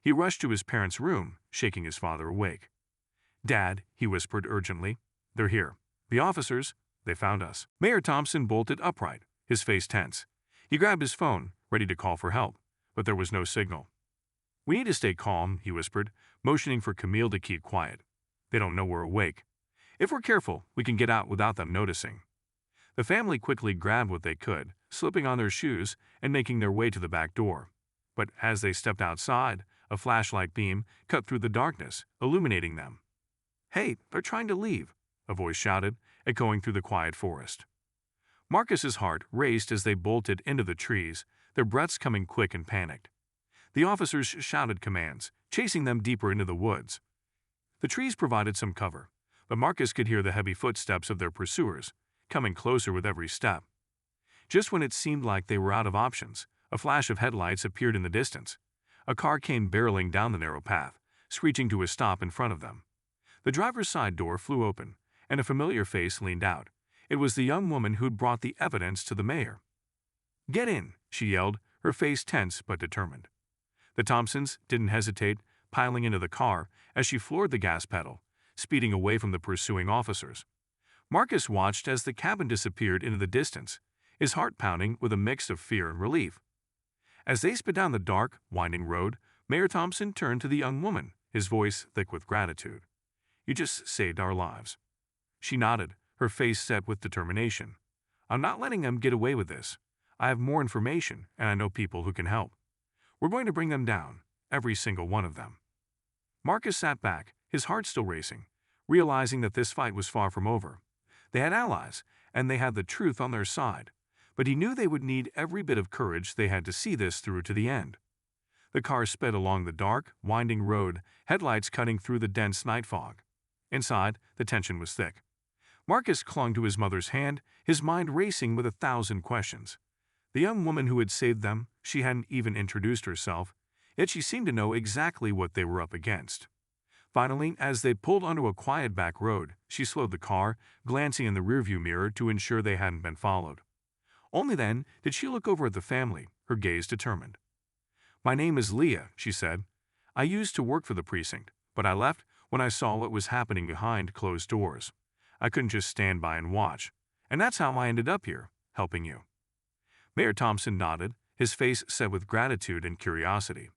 He rushed to his parents' room, shaking his father awake. "Dad," he whispered urgently, "they're here. The officers, they found us." Mayor Thompson bolted upright, his face tense. He grabbed his phone, ready to call for help, but there was no signal. "We need to stay calm," he whispered, motioning for Camille to keep quiet. "They don't know we're awake. If we're careful, we can get out without them noticing." The family quickly grabbed what they could, slipping on their shoes and making their way to the back door. But as they stepped outside, a flashlight beam cut through the darkness, illuminating them. "Hey, they're trying to leave," a voice shouted, echoing through the quiet forest. Marcus's heart raced as they bolted into the trees, their breaths coming quick and panicked. The officers shouted commands, chasing them deeper into the woods. The trees provided some cover, but Marcus could hear the heavy footsteps of their pursuers, coming closer with every step. Just when it seemed like they were out of options, a flash of headlights appeared in the distance. A car came barreling down the narrow path, screeching to a stop in front of them. The driver's side door flew open, and a familiar face leaned out. It was the young woman who'd brought the evidence to the mayor. "Get in," she yelled, her face tense but determined. The Thompsons didn't hesitate, piling into the car as she floored the gas pedal, speeding away from the pursuing officers. Marcus watched as the cabin disappeared into the distance, his heart pounding with a mix of fear and relief. As they sped down the dark, winding road, Mayor Thompson turned to the young woman, his voice thick with gratitude. "You just saved our lives." She nodded, her face set with determination. "I'm not letting them get away with this. I have more information, and I know people who can help. We're going to bring them down, every single one of them." Marcus sat back, his heart still racing, realizing that this fight was far from over. They had allies, and they had the truth on their side, but he knew they would need every bit of courage they had to see this through to the end. The car sped along the dark, winding road, headlights cutting through the dense night fog. Inside, the tension was thick. Marcus clung to his mother's hand, his mind racing with 1,000 questions. The young woman who had saved them, she hadn't even introduced herself, yet she seemed to know exactly what they were up against. Finally, as they pulled onto a quiet back road, she slowed the car, glancing in the rearview mirror to ensure they hadn't been followed. Only then did she look over at the family, her gaze determined. "My name is Leah," she said. "I used to work for the precinct, but I left when I saw what was happening behind closed doors. I couldn't just stand by and watch, and that's how I ended up here, helping you." Mayor Thompson nodded, his face set with gratitude and curiosity.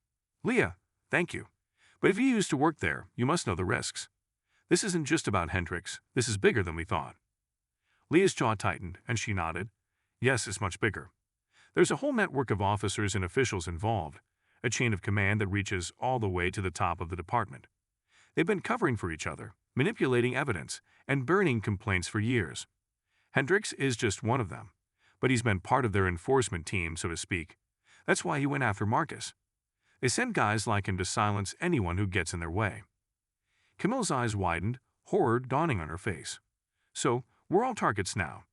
"Leah, thank you. But if you used to work there, you must know the risks. This isn't just about Hendricks, this is bigger than we thought." Leah's jaw tightened, and she nodded. "Yes, it's much bigger. There's a whole network of officers and officials involved, a chain of command that reaches all the way to the top of the department. They've been covering for each other, manipulating evidence, and burning complaints for years. Hendricks is just one of them, but he's been part of their enforcement team, so to speak. That's why he went after Marcus. They send guys like him to silence anyone who gets in their way. Camille's eyes widened, horror dawning on her face. So, we're all targets now.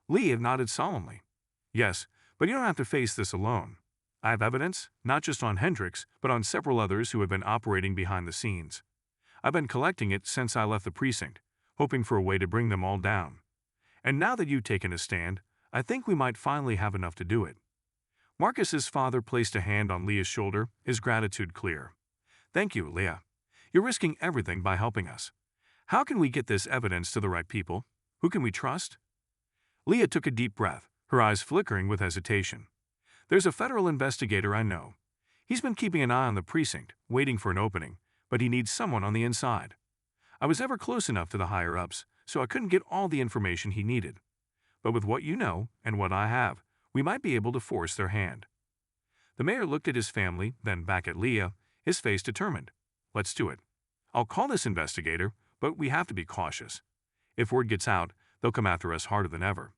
Leah nodded solemnly. Yes, but you don't have to face this alone. I have evidence, not just on Hendricks, but on several others who have been operating behind the scenes. I've been collecting it since I left the precinct, hoping for a way to bring them all down. And now that you've taken a stand, I think we might finally have enough to do it. Marcus's father placed a hand on Leah's shoulder, his gratitude clear. Thank you, Leah. You're risking everything by helping us. How can we get this evidence to the right people? Who can we trust? Leah took a deep breath, her eyes flickering with hesitation. There's a federal investigator I know. He's been keeping an eye on the precinct, waiting for an opening, but he needs someone on the inside. I was never close enough to the higher-ups, so I couldn't get all the information he needed. But with what you know and what I have, we might be able to force their hand. The mayor looked at his family, then back at Leah, his face determined. Let's do it. I'll call this investigator, but we have to be cautious. If word gets out, they'll come after us harder than ever.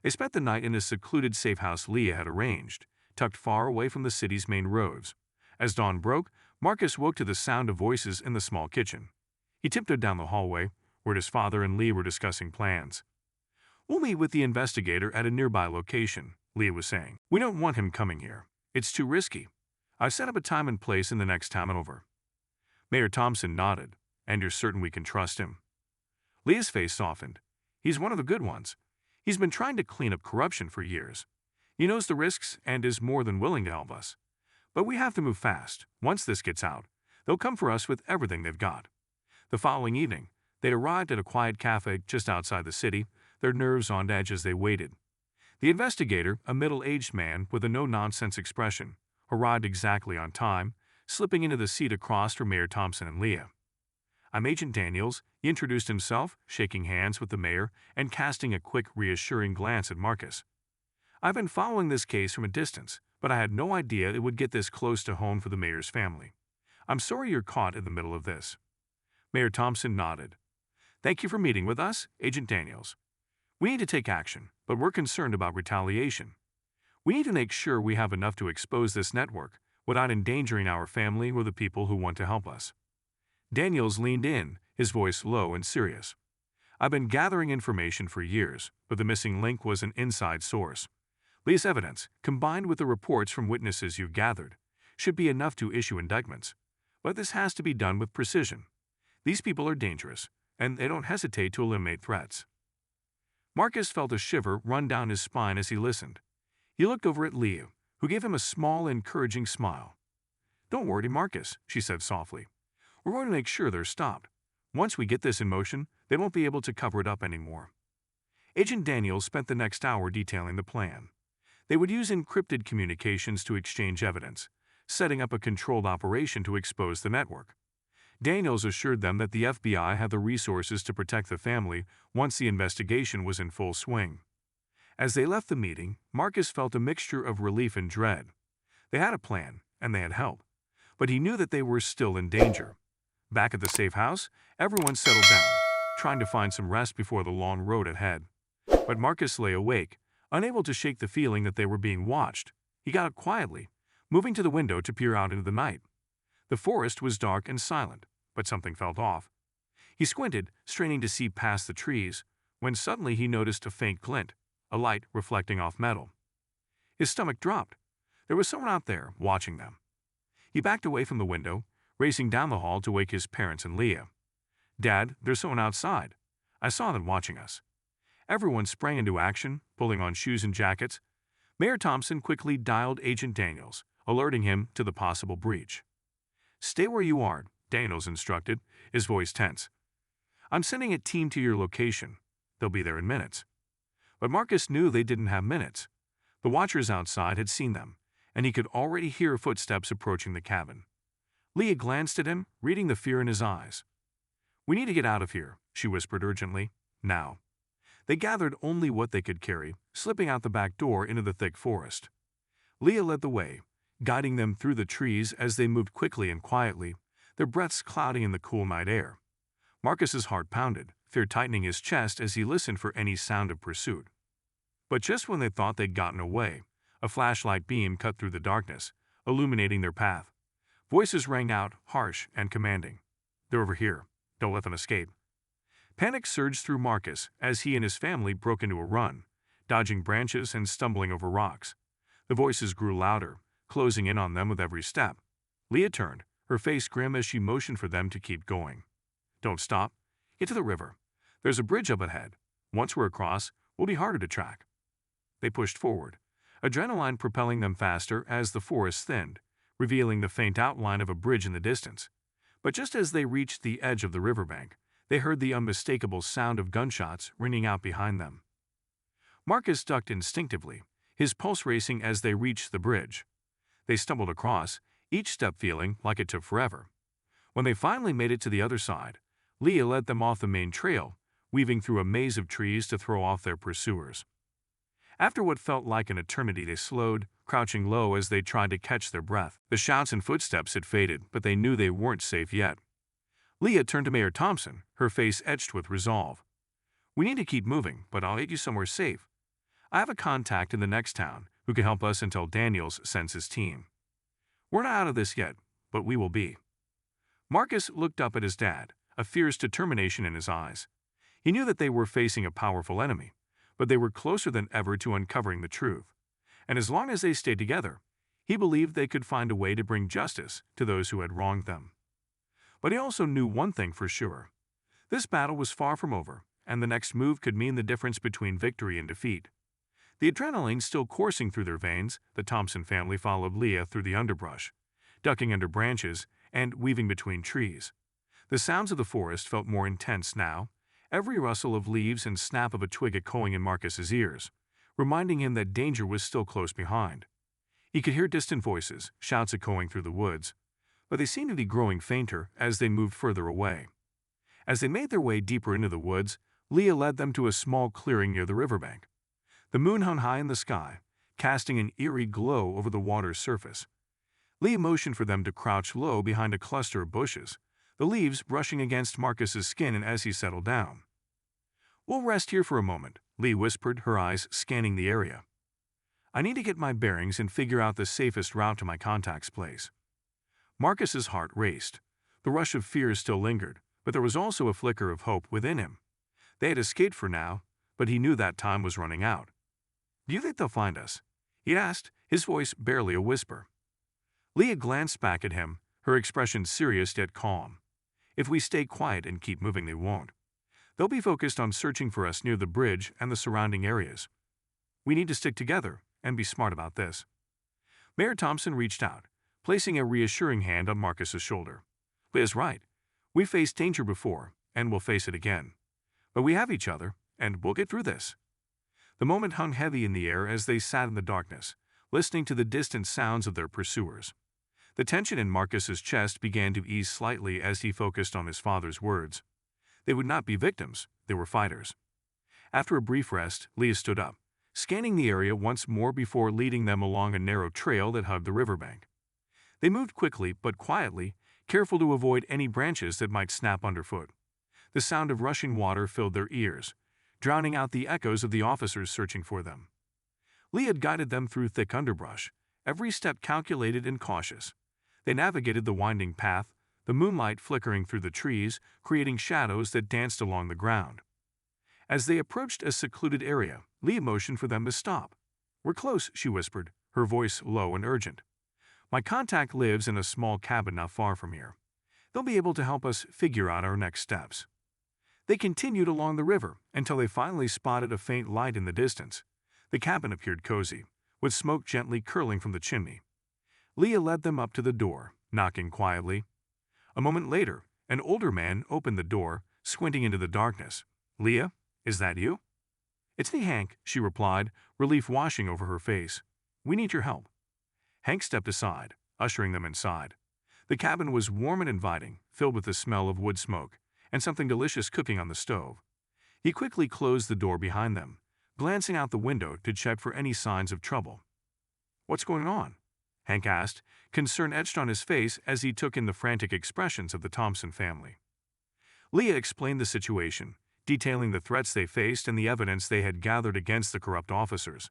They spent the night in a secluded safe house Leah had arranged, tucked far away from the city's main roads. As dawn broke, Marcus woke to the sound of voices in the small kitchen. He tiptoed down the hallway, where his father and Leah were discussing plans. We'll meet with the investigator at a nearby location, Leah was saying. We don't want him coming here. It's too risky. I've set up a time and place in the next town over. Mayor Thompson nodded. And you're certain we can trust him? Leah's face softened. He's one of the good ones. He's been trying to clean up corruption for years. He knows the risks and is more than willing to help us. But we have to move fast. Once this gets out, they'll come for us with everything they've got. The following evening, they'd arrived at a quiet cafe just outside the city, their nerves on edge as they waited. The investigator, a middle-aged man with a no-nonsense expression, arrived exactly on time, slipping into the seat across from Mayor Thompson and Leah. I'm Agent Daniels, he introduced himself, shaking hands with the mayor and casting a quick, reassuring glance at Marcus. I've been following this case from a distance, but I had no idea it would get this close to home for the mayor's family. I'm sorry you're caught in the middle of this. Mayor Thompson nodded. Thank you for meeting with us, Agent Daniels. We need to take action, but we're concerned about retaliation. We need to make sure we have enough to expose this network without endangering our family or the people who want to help us. Daniels leaned in, his voice low and serious. I've been gathering information for years, but the missing link was an inside source. Leah's evidence, combined with the reports from witnesses you've gathered, should be enough to issue indictments. But this has to be done with precision. These people are dangerous, and they don't hesitate to eliminate threats. Marcus felt a shiver run down his spine as he listened. He looked over at Leah, who gave him a small, encouraging smile. Don't worry, Marcus, she said softly. We're going to make sure they're stopped. Once we get this in motion, they won't be able to cover it up anymore. Agent Daniels spent the next hour detailing the plan. They would use encrypted communications to exchange evidence, setting up a controlled operation to expose the network. Daniels assured them that the FBI had the resources to protect the family once the investigation was in full swing. As they left the meeting, Marcus felt a mixture of relief and dread. They had a plan, and they had help, but he knew that they were still in danger. Back at the safe house, everyone settled down, trying to find some rest before the long road ahead. But Marcus lay awake, unable to shake the feeling that they were being watched. He got up quietly, moving to the window to peer out into the night. The forest was dark and silent, but something felt off. He squinted, straining to see past the trees, when suddenly he noticed a faint glint, a light reflecting off metal. His stomach dropped. There was someone out there, watching them. He backed away from the window, racing down the hall to wake his parents and Leah. Dad, there's someone outside. I saw them watching us. Everyone sprang into action, pulling on shoes and jackets. Mayor Thompson quickly dialed Agent Daniels, alerting him to the possible breach. Stay where you are, Daniels instructed, his voice tense. I'm sending a team to your location. They'll be there in minutes. But Marcus knew they didn't have minutes. The watchers outside had seen them, and he could already hear footsteps approaching the cabin. Leah glanced at him, reading the fear in his eyes. We need to get out of here, she whispered urgently. Now. They gathered only what they could carry, slipping out the back door into the thick forest. Leah led the way, guiding them through the trees as they moved quickly and quietly, their breaths cloudy in the cool night air. Marcus's heart pounded, fear tightening his chest as he listened for any sound of pursuit. But just when they thought they'd gotten away, a flashlight beam cut through the darkness, illuminating their path. Voices rang out, harsh and commanding. "They're over here. Don't let them escape." Panic surged through Marcus as he and his family broke into a run, dodging branches and stumbling over rocks. The voices grew louder, closing in on them with every step. Leah turned, her face grim as she motioned for them to keep going. "Don't stop. Get to the river. There's a bridge up ahead. Once we're across, we'll be harder to track." They pushed forward, adrenaline propelling them faster as the forest thinned, revealing the faint outline of a bridge in the distance. But just as they reached the edge of the riverbank, they heard the unmistakable sound of gunshots ringing out behind them. Marcus ducked instinctively, his pulse racing as they reached the bridge. They stumbled across, each step feeling like it took forever. When they finally made it to the other side, Leah led them off the main trail, weaving through a maze of trees to throw off their pursuers. After what felt like an eternity, they slowed, crouching low as they tried to catch their breath. The shouts and footsteps had faded, but they knew they weren't safe yet. Leah turned to Mayor Thompson, her face etched with resolve. "We need to keep moving, but I'll get you somewhere safe. I have a contact in the next town who can help us until Daniels sends his team. We're not out of this yet, but we will be." Marcus looked up at his dad, a fierce determination in his eyes. He knew that they were facing a powerful enemy, but they were closer than ever to uncovering the truth. And as long as they stayed together, he believed they could find a way to bring justice to those who had wronged them. But he also knew one thing for sure. This battle was far from over, and the next move could mean the difference between victory and defeat. The adrenaline still coursing through their veins, the Thompson family followed Leah through the underbrush, ducking under branches and weaving between trees. The sounds of the forest felt more intense now, every rustle of leaves and snap of a twig echoing in Marcus's ears, reminding him that danger was still close behind. He could hear distant voices, shouts echoing through the woods, but they seemed to be growing fainter as they moved further away. As they made their way deeper into the woods, Leah led them to a small clearing near the riverbank. The moon hung high in the sky, casting an eerie glow over the water's surface. Leah motioned for them to crouch low behind a cluster of bushes, the leaves brushing against Marcus's skin as he settled down. "We'll rest here for a moment," Leah whispered, her eyes scanning the area. "I need to get my bearings and figure out the safest route to my contact's place." Marcus's heart raced. The rush of fear still lingered, but there was also a flicker of hope within him. They had escaped for now, but he knew that time was running out. "Do you think they'll find us?" he asked, his voice barely a whisper. Leah glanced back at him, her expression serious yet calm. "If we stay quiet and keep moving, they won't. They'll be focused on searching for us near the bridge and the surrounding areas. We need to stick together and be smart about this." Mayor Thompson reached out, placing a reassuring hand on Marcus's shoulder. "Leah's right. We faced danger before, and we'll face it again. But we have each other, and we'll get through this." The moment hung heavy in the air as they sat in the darkness, listening to the distant sounds of their pursuers. The tension in Marcus's chest began to ease slightly as he focused on his father's words. They would not be victims, they were fighters. After a brief rest, Leah stood up, scanning the area once more before leading them along a narrow trail that hugged the riverbank. They moved quickly but quietly, careful to avoid any branches that might snap underfoot. The sound of rushing water filled their ears, drowning out the echoes of the officers searching for them. Leah had guided them through thick underbrush, every step calculated and cautious. They navigated the winding path, the moonlight flickering through the trees, creating shadows that danced along the ground. As they approached a secluded area, Leah motioned for them to stop. "We're close," she whispered, her voice low and urgent. "My contact lives in a small cabin not far from here. They'll be able to help us figure out our next steps." They continued along the river until they finally spotted a faint light in the distance. The cabin appeared cozy, with smoke gently curling from the chimney. Leah led them up to the door, knocking quietly. A moment later, an older man opened the door, squinting into the darkness. "Leah, is that you?" "It's me, Hank," she replied, relief washing over her face. "We need your help." Hank stepped aside, ushering them inside. The cabin was warm and inviting, filled with the smell of wood smoke and something delicious cooking on the stove. He quickly closed the door behind them, glancing out the window to check for any signs of trouble. "What's going on?" Hank asked, concern etched on his face as he took in the frantic expressions of the Thompson family. Leah explained the situation, detailing the threats they faced and the evidence they had gathered against the corrupt officers.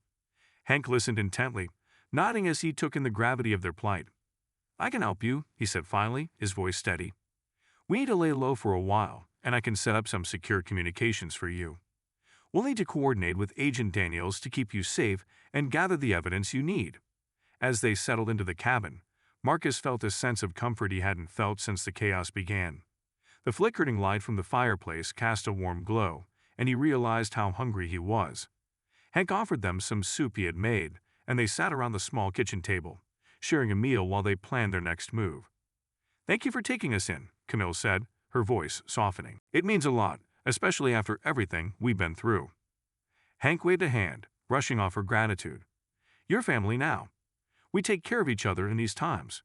Hank listened intently, nodding as he took in the gravity of their plight. "I can help you," he said finally, his voice steady. "We need to lay low for a while, and I can set up some secure communications for you. We'll need to coordinate with Agent Daniels to keep you safe and gather the evidence you need." As they settled into the cabin, Marcus felt a sense of comfort he hadn't felt since the chaos began. The flickering light from the fireplace cast a warm glow, and he realized how hungry he was. Hank offered them some soup he had made, and they sat around the small kitchen table, sharing a meal while they planned their next move. "Thank you for taking us in," Camille said, her voice softening. "It means a lot, especially after everything we've been through." Hank waved a hand, brushing off her gratitude. "You're family now. We take care of each other in these times."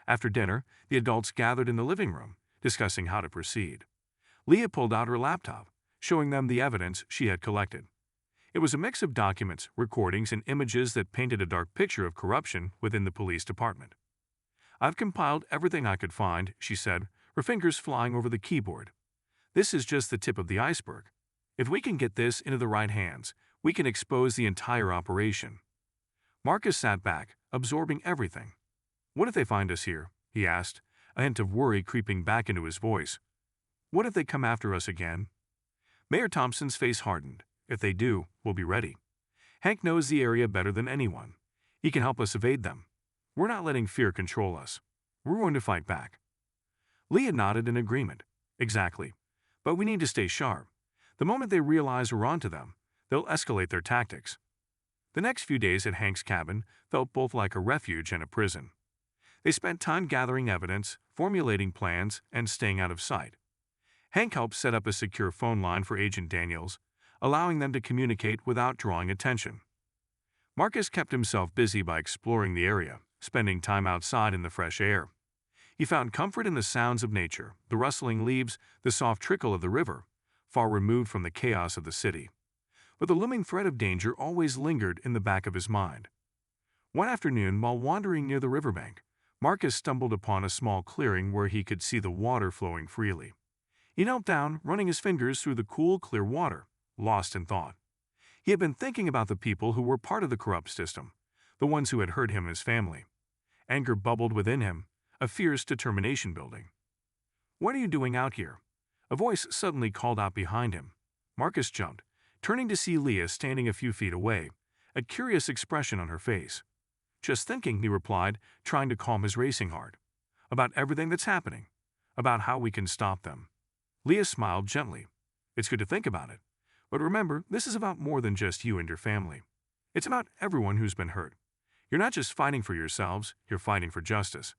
After dinner, the adults gathered in the living room, discussing how to proceed. Leah pulled out her laptop, showing them the evidence she had collected. It was a mix of documents, recordings, and images that painted a dark picture of corruption within the police department. "I've compiled everything I could find," she said, her fingers flying over the keyboard. "This is just the tip of the iceberg. If we can get this into the right hands, we can expose the entire operation." Marcus sat back, absorbing everything. "What if they find us here?" he asked, a hint of worry creeping back into his voice. "What if they come after us again?" Mayor Thompson's face hardened. "If they do, we'll be ready. Hank knows the area better than anyone. He can help us evade them. We're not letting fear control us. We're going to fight back." Leah nodded in agreement. "Exactly. But we need to stay sharp. The moment they realize we're onto them, they'll escalate their tactics." The next few days at Hank's cabin felt both like a refuge and a prison. They spent time gathering evidence, formulating plans, and staying out of sight. Hank helped set up a secure phone line for Agent Daniels, allowing them to communicate without drawing attention. Marcus kept himself busy by exploring the area, spending time outside in the fresh air. He found comfort in the sounds of nature, the rustling leaves, the soft trickle of the river, far removed from the chaos of the city. But the looming threat of danger always lingered in the back of his mind. One afternoon, while wandering near the riverbank, Marcus stumbled upon a small clearing where he could see the water flowing freely. He knelt down, running his fingers through the cool, clear water, lost in thought. He had been thinking about the people who were part of the corrupt system, the ones who had hurt him and his family. Anger bubbled within him, a fierce determination building. "What are you doing out here?" A voice suddenly called out behind him. Marcus jumped, turning to see Leah standing a few feet away, a curious expression on her face. "Just thinking," he replied, trying to calm his racing heart. "About everything that's happening. About how we can stop them." Leah smiled gently. "It's good to think about it. But remember, this is about more than just you and your family. It's about everyone who's been hurt. You're not just fighting for yourselves, you're fighting for justice."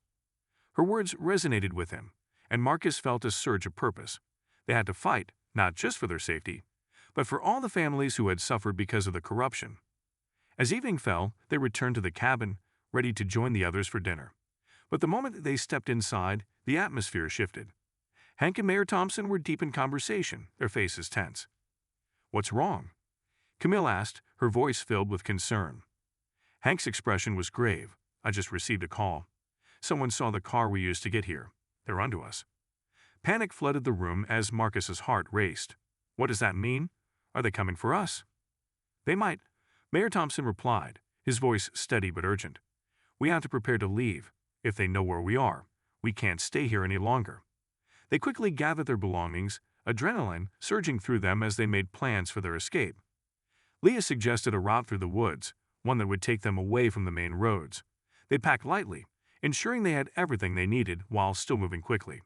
Her words resonated with him, and Marcus felt a surge of purpose. They had to fight, not just for their safety, but for all the families who had suffered because of the corruption. As evening fell, they returned to the cabin, ready to join the others for dinner. But the moment they stepped inside, the atmosphere shifted. Hank and Mayor Thompson were deep in conversation, their faces tense. "What's wrong?" Camille asked, her voice filled with concern. Hank's expression was grave. "I just received a call. Someone saw the car we used to get here. They're onto us." Panic flooded the room as Marcus's heart raced. "What does that mean? Are they coming for us?" "They might," Mayor Thompson replied, his voice steady but urgent. "We have to prepare to leave. If they know where we are, we can't stay here any longer." They quickly gathered their belongings, adrenaline surging through them as they made plans for their escape. Leah suggested a route through the woods, one that would take them away from the main roads. They packed lightly, ensuring they had everything they needed while still moving quickly.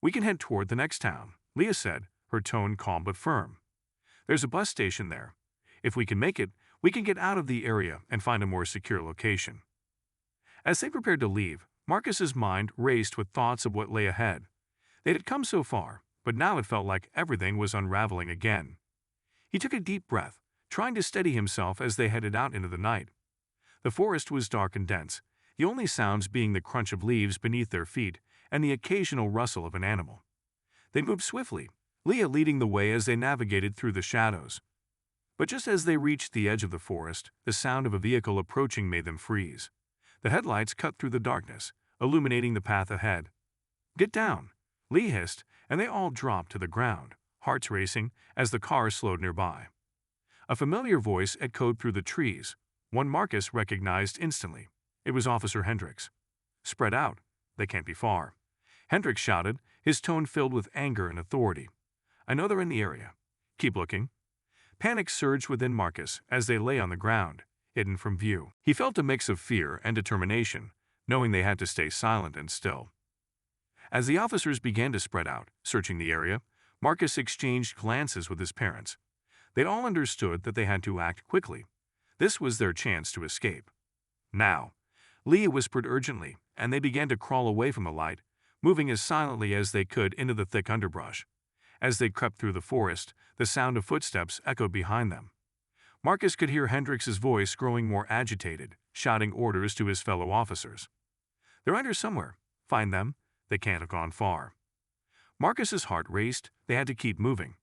"We can head toward the next town," Leah said, her tone calm but firm. "There's a bus station there. If we can make it, we can get out of the area and find a more secure location." As they prepared to leave, Marcus's mind raced with thoughts of what lay ahead. They had come so far, but now it felt like everything was unraveling again. He took a deep breath, trying to steady himself as they headed out into the night. The forest was dark and dense, the only sounds being the crunch of leaves beneath their feet and the occasional rustle of an animal. They moved swiftly, Leah leading the way as they navigated through the shadows. But just as they reached the edge of the forest, the sound of a vehicle approaching made them freeze. The headlights cut through the darkness, illuminating the path ahead. "Get down," Lee hissed, and they all dropped to the ground, hearts racing as the car slowed nearby. A familiar voice echoed through the trees, one Marcus recognized instantly. It was Officer Hendricks. "Spread out. They can't be far," Hendricks shouted, his tone filled with anger and authority. "I know they're in the area. Keep looking." Panic surged within Marcus as they lay on the ground, hidden from view. He felt a mix of fear and determination, knowing they had to stay silent and still. As the officers began to spread out, searching the area, Marcus exchanged glances with his parents. They'd all understood that they had to act quickly. This was their chance to escape. "Now," Leah whispered urgently, and they began to crawl away from the light, moving as silently as they could into the thick underbrush. As they crept through the forest, the sound of footsteps echoed behind them. Marcus could hear Hendricks' voice growing more agitated, shouting orders to his fellow officers. "They're under somewhere. Find them. They can't have gone far." Marcus's heart raced. They had to keep moving.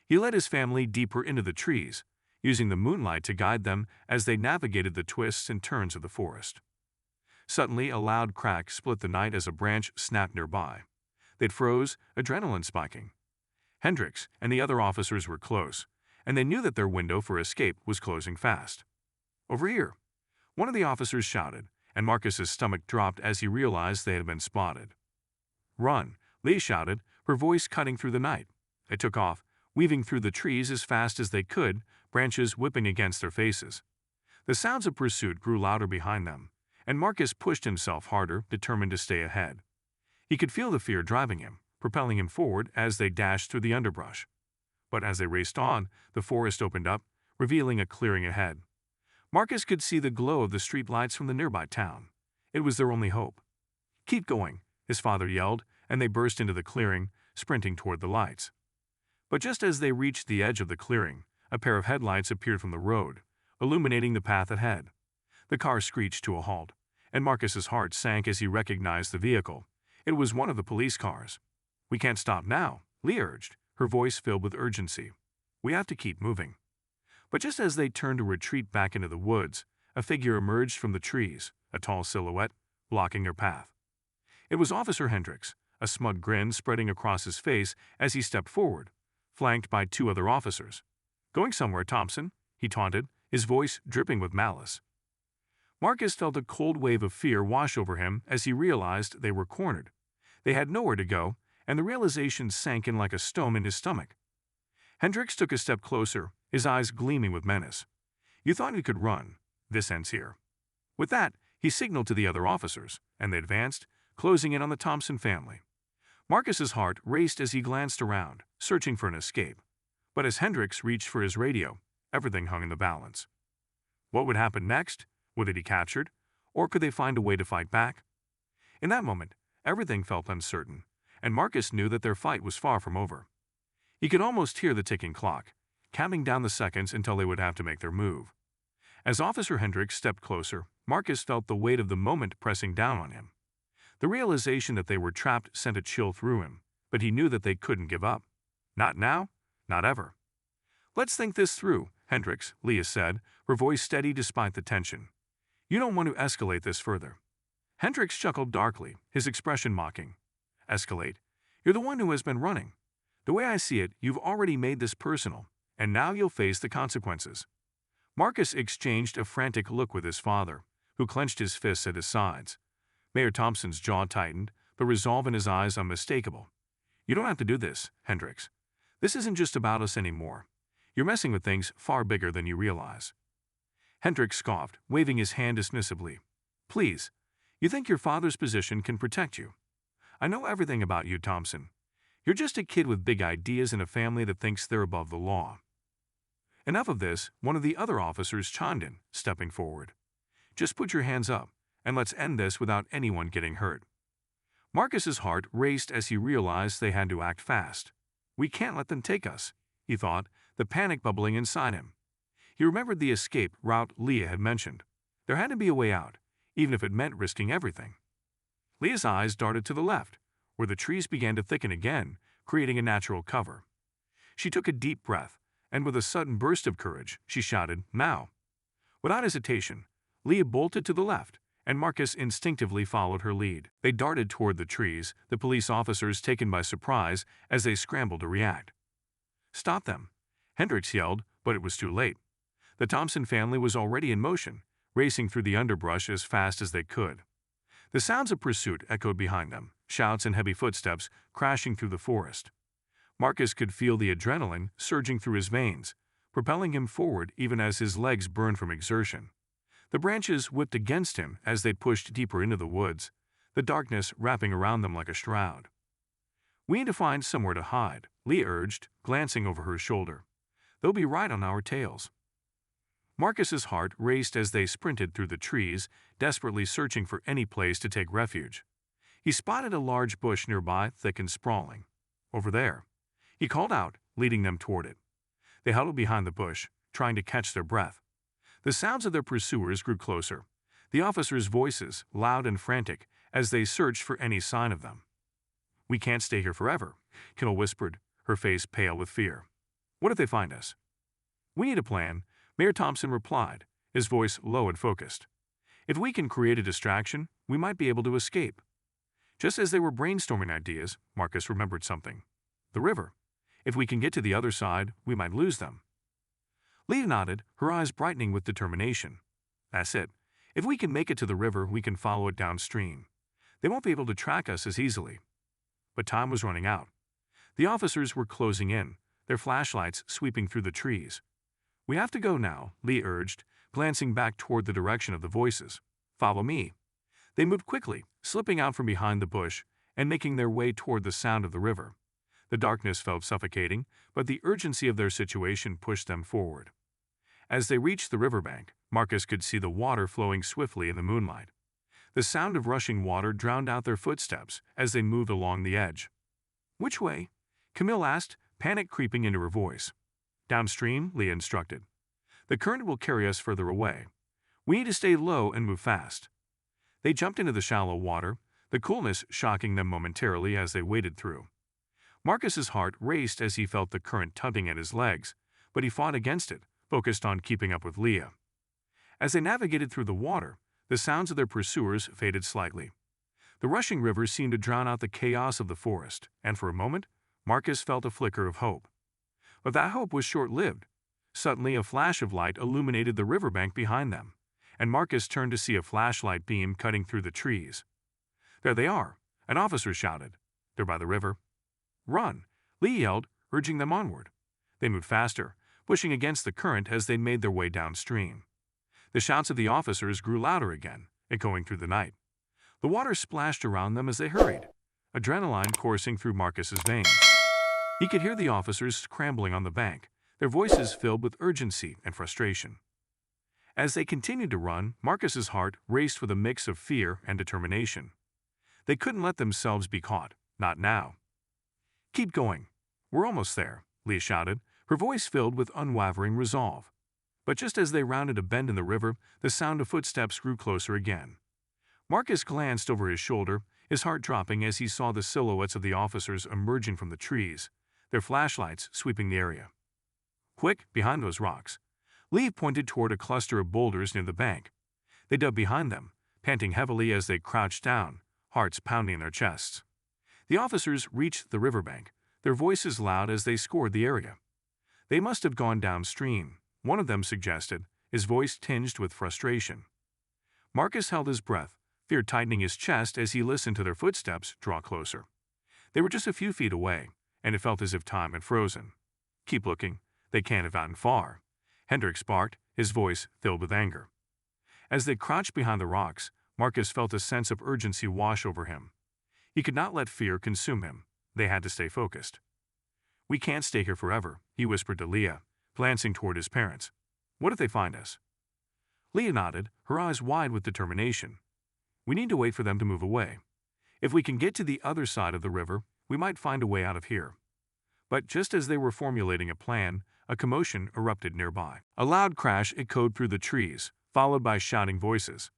He led his family deeper into the trees, using the moonlight to guide them as they navigated the twists and turns of the forest. Suddenly, a loud crack split the night as a branch snapped nearby. They'd froze, adrenaline spiking. Hendricks and the other officers were close, and they knew that their window for escape was closing fast. "Over here," one of the officers shouted, and Marcus's stomach dropped as he realized they had been spotted. "Run," Lee shouted, her voice cutting through the night. They took off, weaving through the trees as fast as they could, branches whipping against their faces. The sounds of pursuit grew louder behind them, and Marcus pushed himself harder, determined to stay ahead. He could feel the fear driving him, propelling him forward as they dashed through the underbrush. But as they raced on, the forest opened up, revealing a clearing ahead. Marcus could see the glow of the street lights from the nearby town. It was their only hope. "Keep going," his father yelled, and they burst into the clearing, sprinting toward the lights. But just as they reached the edge of the clearing, a pair of headlights appeared from the road, illuminating the path ahead. The car screeched to a halt, and Marcus's heart sank as he recognized the vehicle. It was one of the police cars. "We can't stop now," Lee urged, her voice filled with urgency. "We have to keep moving." But just as they turned to retreat back into the woods, a figure emerged from the trees, a tall silhouette, blocking their path. It was Officer Hendricks, a smug grin spreading across his face as he stepped forward, flanked by two other officers. "Going somewhere, Thompson?" he taunted, his voice dripping with malice. Marcus felt a cold wave of fear wash over him as he realized they were cornered. They had nowhere to go, and the realization sank in like a stone in his stomach. Hendricks took a step closer, his eyes gleaming with menace. "You thought you could run. This ends here." With that, he signaled to the other officers, and they advanced, closing in on the Thompson family. Marcus's heart raced as he glanced around, searching for an escape. But as Hendricks reached for his radio, everything hung in the balance. What would happen next? Would they be captured? Or could they find a way to fight back? In that moment, everything felt uncertain, and Marcus knew that their fight was far from over. He could almost hear the ticking clock, counting down the seconds until they would have to make their move. As Officer Hendricks stepped closer, Marcus felt the weight of the moment pressing down on him. The realization that they were trapped sent a chill through him, but he knew that they couldn't give up. Not now, not ever. "Let's think this through, Hendricks," Leah said, her voice steady despite the tension. "You don't want to escalate this further." Hendricks chuckled darkly, his expression mocking. "Escalate? You're the one who has been running. The way I see it, you've already made this personal, and now you'll face the consequences." Marcus exchanged a frantic look with his father, who clenched his fists at his sides. Mayor Thompson's jaw tightened, the resolve in his eyes unmistakable. "You don't have to do this, Hendricks. This isn't just about us anymore. You're messing with things far bigger than you realize." Hendricks scoffed, waving his hand dismissively. "Please, you think your father's position can protect you? I know everything about you, Thompson. You're just a kid with big ideas in a family that thinks they're above the law." Enough of this, one of the other officers chimed in, stepping forward. "Just put your hands up, and let's end this without anyone getting hurt." Marcus's heart raced as he realized they had to act fast. "We can't let them take us," he thought, the panic bubbling inside him. He remembered the escape route Leah had mentioned. There had to be a way out, even if it meant risking everything. Leah's eyes darted to the left, where the trees began to thicken again, creating a natural cover. She took a deep breath, and with a sudden burst of courage, she shouted, "Now!" Without hesitation, Leah bolted to the left, and Marcus instinctively followed her lead. They darted toward the trees, the police officers taken by surprise as they scrambled to react. "Stop them!" Hendricks yelled, but it was too late. The Thompson family was already in motion, racing through the underbrush as fast as they could. The sounds of pursuit echoed behind them, shouts and heavy footsteps crashing through the forest. Marcus could feel the adrenaline surging through his veins, propelling him forward even as his legs burned from exertion. The branches whipped against him as they pushed deeper into the woods, the darkness wrapping around them like a shroud. "We need to find somewhere to hide," Lee urged, glancing over her shoulder. "They'll be right on our tails." Marcus's heart raced as they sprinted through the trees, desperately searching for any place to take refuge. He spotted a large bush nearby, thick and sprawling. "Over there," he called out, leading them toward it. They huddled behind the bush, trying to catch their breath. The sounds of their pursuers grew closer, the officers' voices loud and frantic as they searched for any sign of them. "We can't stay here forever," Kendall whispered, her face pale with fear. "What if they find us?" "We need a plan," Mayor Thompson replied, his voice low and focused. "If we can create a distraction, we might be able to escape." Just as they were brainstorming ideas, Marcus remembered something. "The river. If we can get to the other side, we might lose them." Leah nodded, her eyes brightening with determination. "That's it. If we can make it to the river, we can follow it downstream. They won't be able to track us as easily." But time was running out. The officers were closing in, their flashlights sweeping through the trees. "We have to go now," Lee urged, glancing back toward the direction of the voices. "Follow me." They moved quickly, slipping out from behind the bush and making their way toward the sound of the river. The darkness felt suffocating, but the urgency of their situation pushed them forward. As they reached the riverbank, Marcus could see the water flowing swiftly in the moonlight. The sound of rushing water drowned out their footsteps as they moved along the edge. "Which way?" Camille asked, panic creeping into her voice. "Downstream," Leah instructed. "The current will carry us further away. We need to stay low and move fast." They jumped into the shallow water, the coolness shocking them momentarily as they waded through. Marcus's heart raced as he felt the current tugging at his legs, but he fought against it, focused on keeping up with Leah. As they navigated through the water, the sounds of their pursuers faded slightly. The rushing river seemed to drown out the chaos of the forest, and for a moment, Marcus felt a flicker of hope. But that hope was short-lived. Suddenly, a flash of light illuminated the riverbank behind them, and Marcus turned to see a flashlight beam cutting through the trees. "There they are," an officer shouted. "They're by the river." "Run!" Lee yelled, urging them onward. They moved faster, pushing against the current as they made their way downstream. The shouts of the officers grew louder again, echoing through the night. The water splashed around them as they hurried, adrenaline coursing through Marcus's veins. He could hear the officers scrambling on the bank, their voices filled with urgency and frustration. As they continued to run, Marcus's heart raced with a mix of fear and determination. They couldn't let themselves be caught, not now. "Keep going. We're almost there," Leah shouted, her voice filled with unwavering resolve. But just as they rounded a bend in the river, the sound of footsteps grew closer again. Marcus glanced over his shoulder, his heart dropping as he saw the silhouettes of the officers emerging from the trees, their flashlights sweeping the area. "Quick, behind those rocks." Lee pointed toward a cluster of boulders near the bank. They dug behind them, panting heavily as they crouched down, hearts pounding in their chests. The officers reached the riverbank, their voices loud as they scored the area. "They must have gone downstream," one of them suggested, his voice tinged with frustration. Marcus held his breath, fear tightening his chest as he listened to their footsteps draw closer. They were just a few feet away, and it felt as if time had frozen. "Keep looking. They can't have gotten far," Hendricks barked, his voice filled with anger. As they crouched behind the rocks, Marcus felt a sense of urgency wash over him. He could not let fear consume him. They had to stay focused. "We can't stay here forever," he whispered to Leah, glancing toward his parents. "What if they find us?" Leah nodded, her eyes wide with determination. "We need to wait for them to move away. If we can get to the other side of the river, we might find a way out of here." But just as they were formulating a plan, a commotion erupted nearby. A loud crash echoed through the trees, followed by shouting voices.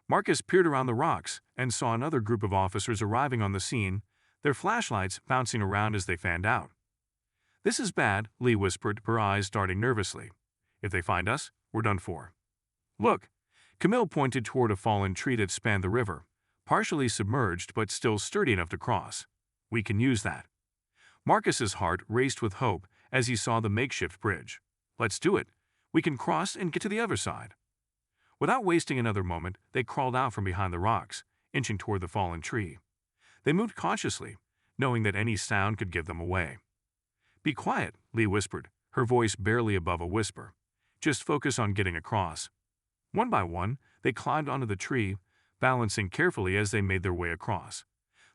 Marcus peered around the rocks and saw another group of officers arriving on the scene, their flashlights bouncing around as they fanned out. "This is bad," Lee whispered, her eyes darting nervously. "If they find us, we're done for." "Look!" Camille pointed toward a fallen tree that spanned the river, partially submerged but still sturdy enough to cross. We can use that. Marcus's heart raced with hope as he saw the makeshift bridge. Let's do it. We can cross and get to the other side. Without wasting another moment, they crawled out from behind the rocks, inching toward the fallen tree. They moved cautiously, knowing that any sound could give them away. Be quiet, Lee whispered, her voice barely above a whisper. Just focus on getting across. One by one, they climbed onto the tree, balancing carefully as they made their way across.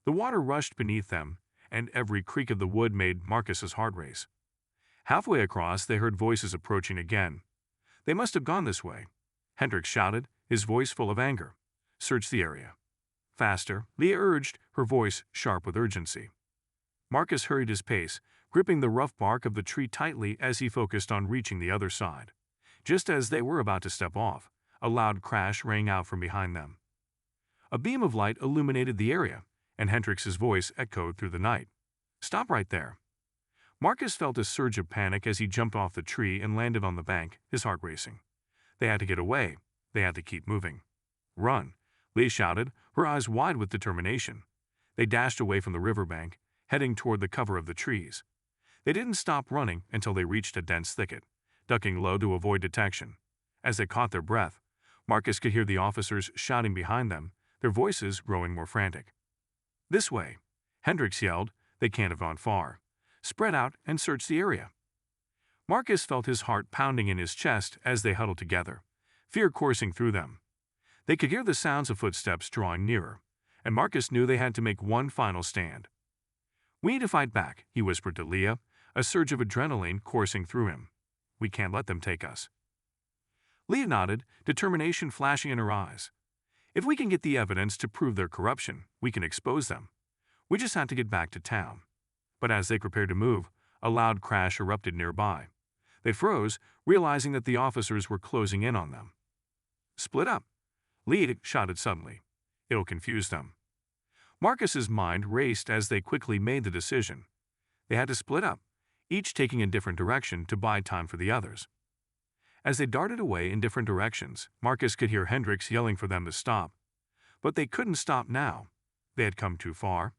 The water rushed beneath them, and every creak of the wood made Marcus's heart race. Halfway across, they heard voices approaching again. They must have gone this way. Hendricks shouted, his voice full of anger. Search the area. Faster, Leah urged, her voice sharp with urgency. Marcus hurried his pace, gripping the rough bark of the tree tightly as he focused on reaching the other side. Just as they were about to step off, a loud crash rang out from behind them. A beam of light illuminated the area, and Hendricks's voice echoed through the night. Stop right there. Marcus felt a surge of panic as he jumped off the tree and landed on the bank, his heart racing. They had to get away. They had to keep moving. Run, Lee shouted, her eyes wide with determination. They dashed away from the riverbank, heading toward the cover of the trees. They didn't stop running until they reached a dense thicket, ducking low to avoid detection. As they caught their breath, Marcus could hear the officers shouting behind them, their voices growing more frantic. This way, Hendricks yelled. They can't have gone far. Spread out and search the area. Marcus felt his heart pounding in his chest as they huddled together, fear coursing through them. They could hear the sounds of footsteps drawing nearer, and Marcus knew they had to make one final stand. We need to fight back, he whispered to Leah, a surge of adrenaline coursing through him. We can't let them take us. Leah nodded, determination flashing in her eyes. If we can get the evidence to prove their corruption, we can expose them. We just had to get back to town. But as they prepared to move, a loud crash erupted nearby. They froze, realizing that the officers were closing in on them. Split up, Lee shouted suddenly. It'll confuse them. Marcus's mind raced as they quickly made the decision. They had to split up, each taking a different direction to buy time for the others. As they darted away in different directions, Marcus could hear Hendricks yelling for them to stop. But they couldn't stop now. They had come too far.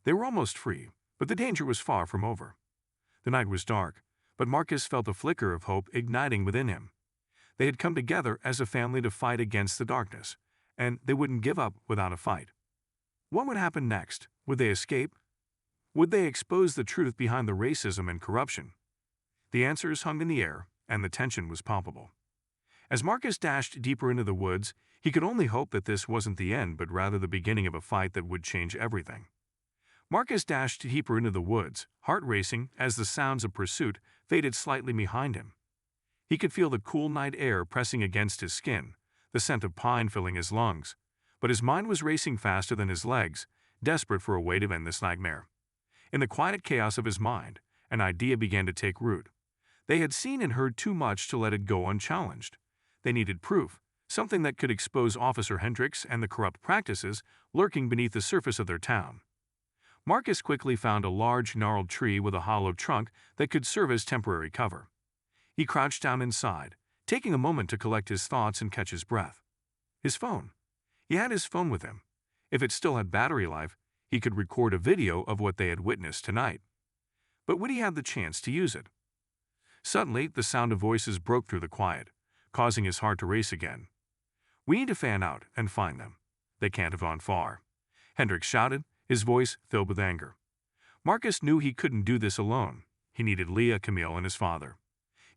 They were almost free, but the danger was far from over. The night was dark, but Marcus felt a flicker of hope igniting within him. They had come together as a family to fight against the darkness, and they wouldn't give up without a fight. What would happen next? Would they escape? Would they expose the truth behind the racism and corruption? The answers hung in the air, and the tension was palpable. As Marcus dashed deeper into the woods, he could only hope that this wasn't the end but rather the beginning of a fight that would change everything. Marcus dashed deeper into the woods, heart racing as the sounds of pursuit faded slightly behind him. He could feel the cool night air pressing against his skin, the scent of pine filling his lungs, but his mind was racing faster than his legs, desperate for a way to end this nightmare. In the quiet chaos of his mind, an idea began to take root. They had seen and heard too much to let it go unchallenged. They needed proof, something that could expose Officer Hendricks and the corrupt practices lurking beneath the surface of their town. Marcus quickly found a large, gnarled tree with a hollow trunk that could serve as temporary cover. He crouched down inside, taking a moment to collect his thoughts and catch his breath. His phone. He had his phone with him. If it still had battery life, he could record a video of what they had witnessed tonight. But would he have the chance to use it? Suddenly, the sound of voices broke through the quiet, causing his heart to race again. We need to fan out and find them. They can't have gone far. Hendricks shouted, his voice filled with anger. Marcus knew he couldn't do this alone. He needed Leah, Camille, and his father.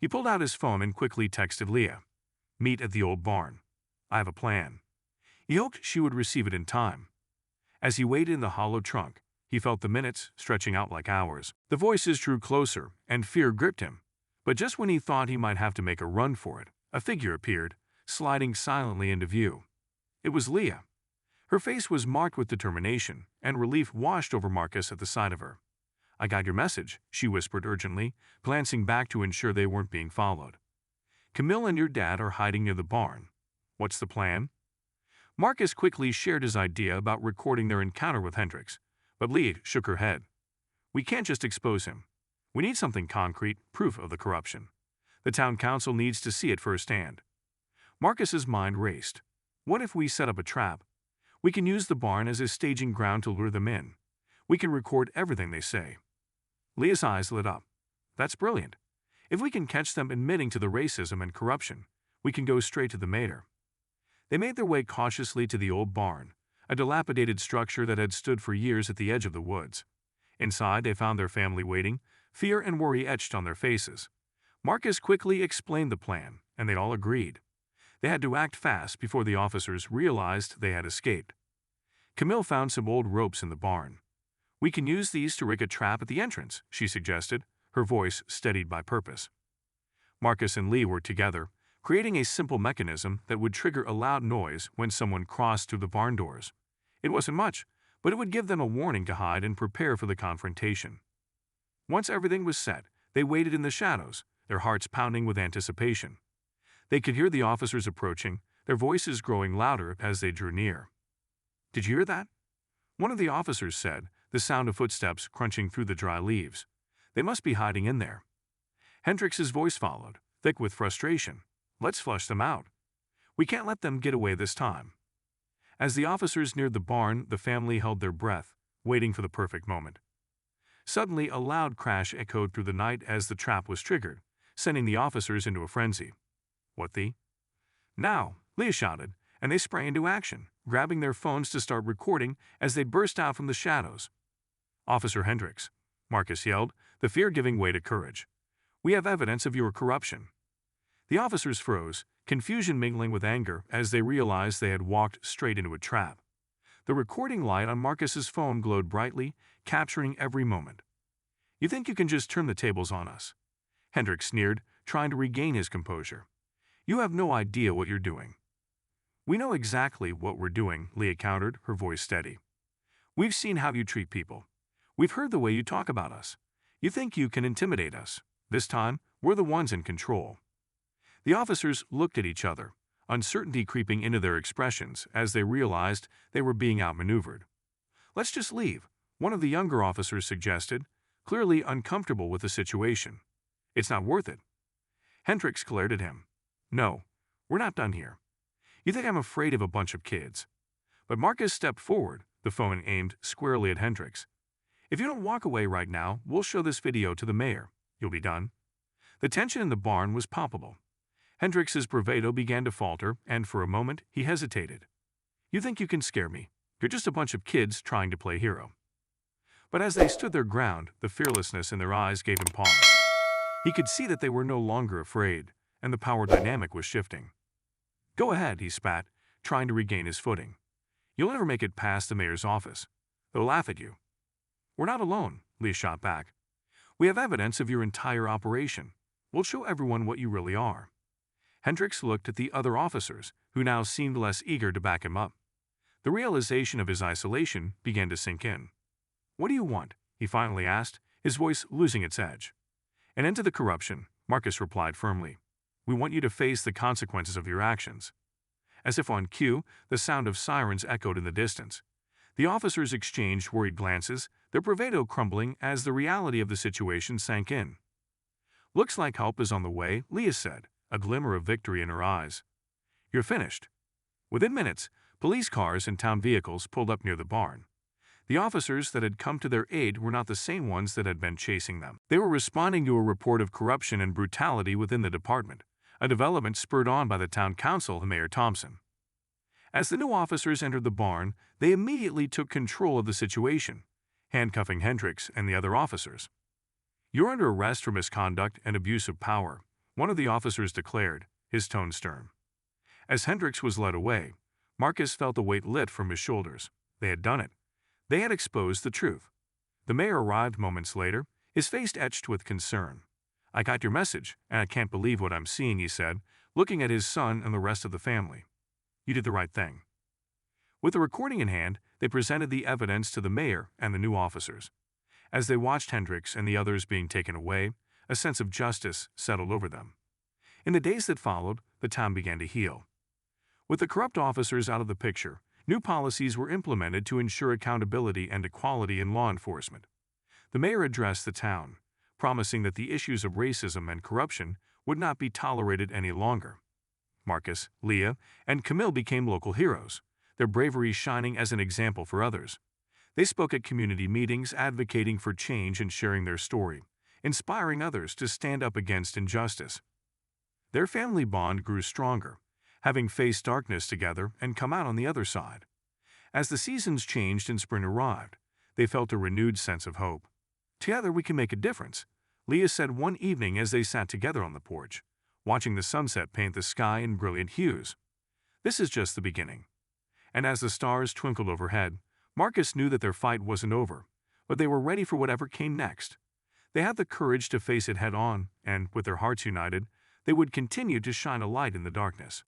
He pulled out his phone and quickly texted Leah. Meet at the old barn. I have a plan. He hoped she would receive it in time. As he waited in the hollow trunk, he felt the minutes stretching out like hours. The voices drew closer, and fear gripped him. But just when he thought he might have to make a run for it, a figure appeared, sliding silently into view. It was Leah. Her face was marked with determination, and relief washed over Marcus at the sight of her. I got your message, she whispered urgently, glancing back to ensure they weren't being followed. Camille and your dad are hiding near the barn. What's the plan? Marcus quickly shared his idea about recording their encounter with Hendricks, but Leah shook her head. We can't just expose him. We need something concrete, proof of the corruption. The town council needs to see it firsthand. Marcus's mind raced. What if we set up a trap? We can use the barn as a staging ground to lure them in. We can record everything they say. Leah's eyes lit up. That's brilliant. If we can catch them admitting to the racism and corruption, we can go straight to the mayor. They made their way cautiously to the old barn, a dilapidated structure that had stood for years at the edge of the woods. Inside, they found their family waiting, fear and worry etched on their faces. Marcus quickly explained the plan, and they all agreed. They had to act fast before the officers realized they had escaped. Camille found some old ropes in the barn. We can use these to rig a trap at the entrance, she suggested, her voice steadied by purpose. Marcus and Lee worked together, creating a simple mechanism that would trigger a loud noise when someone crossed through the barn doors. It wasn't much, but it would give them a warning to hide and prepare for the confrontation. Once everything was set, they waited in the shadows, their hearts pounding with anticipation. They could hear the officers approaching, their voices growing louder as they drew near. "Did you hear that?" One of the officers said, the sound of footsteps crunching through the dry leaves. "They must be hiding in there." Hendrix's voice followed, thick with frustration. "Let's flush them out. We can't let them get away this time." As the officers neared the barn, the family held their breath, waiting for the perfect moment. Suddenly, a loud crash echoed through the night as the trap was triggered, sending the officers into a frenzy. "What the?" "Now!" Leah shouted, and they sprang into action, grabbing their phones to start recording as they burst out from the shadows. "Officer Hendrix," Marcus yelled, the fear giving way to courage. "We have evidence of your corruption." The officers froze, confusion mingling with anger as they realized they had walked straight into a trap. The recording light on Marcus's phone glowed brightly, capturing every moment. "You think you can just turn the tables on us?" Hendrix sneered, trying to regain his composure. "You have no idea what you're doing." "We know exactly what we're doing," Leah countered, her voice steady. "We've seen how you treat people. We've heard the way you talk about us. You think you can intimidate us. This time, we're the ones in control." The officers looked at each other, uncertainty creeping into their expressions as they realized they were being outmaneuvered. "Let's just leave," one of the younger officers suggested, clearly uncomfortable with the situation. "It's not worth it." Hendrix glared at him. "No, we're not done here. You think I'm afraid of a bunch of kids?" But Marcus stepped forward, the phone aimed squarely at Hendrix. "If you don't walk away right now, we'll show this video to the mayor. You'll be done." The tension in the barn was palpable. Hendrix's bravado began to falter, and for a moment, he hesitated. "You think you can scare me? You're just a bunch of kids trying to play hero." But as they stood their ground, the fearlessness in their eyes gave him pause. He could see that they were no longer afraid, and the power dynamic was shifting. "Go ahead," he spat, trying to regain his footing. "You'll never make it past the mayor's office. They'll laugh at you." "We're not alone," Lee shot back. "We have evidence of your entire operation. We'll show everyone what you really are." Hendrix looked at the other officers, who now seemed less eager to back him up. The realization of his isolation began to sink in. "What do you want?" he finally asked, his voice losing its edge. "An end to the corruption," Marcus replied firmly. "We want you to face the consequences of your actions." As if on cue, the sound of sirens echoed in the distance. The officers exchanged worried glances, their bravado crumbling as the reality of the situation sank in. "Looks like help is on the way," Leah said, a glimmer of victory in her eyes. "You're finished." Within minutes, police cars and town vehicles pulled up near the barn. The officers that had come to their aid were not the same ones that had been chasing them. They were responding to a report of corruption and brutality within the department, a development spurred on by the town council and Mayor Thompson. As the new officers entered the barn, they immediately took control of the situation, handcuffing Hendrix and the other officers. "You're under arrest for misconduct and abuse of power," one of the officers declared, his tone stern. As Hendrix was led away, Marcus felt a weight lift from his shoulders. They had done it. They had exposed the truth. The mayor arrived moments later, his face etched with concern. "I got your message, and I can't believe what I'm seeing," he said, looking at his son and the rest of the family. "You did the right thing." With the recording in hand, they presented the evidence to the mayor and the new officers. As they watched Hendrix and the others being taken away, a sense of justice settled over them. In the days that followed, the town began to heal. With the corrupt officers out of the picture, new policies were implemented to ensure accountability and equality in law enforcement. The mayor addressed the town, promising that the issues of racism and corruption would not be tolerated any longer. Marcus, Leah, and Camille became local heroes, their bravery shining as an example for others. They spoke at community meetings advocating for change and sharing their story, inspiring others to stand up against injustice. Their family bond grew stronger, having faced darkness together and come out on the other side. As the seasons changed and spring arrived, they felt a renewed sense of hope. "Together we can make a difference," Leah said one evening as they sat together on the porch, watching the sunset paint the sky in brilliant hues. "This is just the beginning." And as the stars twinkled overhead, Marcus knew that their fight wasn't over, but they were ready for whatever came next. They had the courage to face it head on, and, with their hearts united, they would continue to shine a light in the darkness.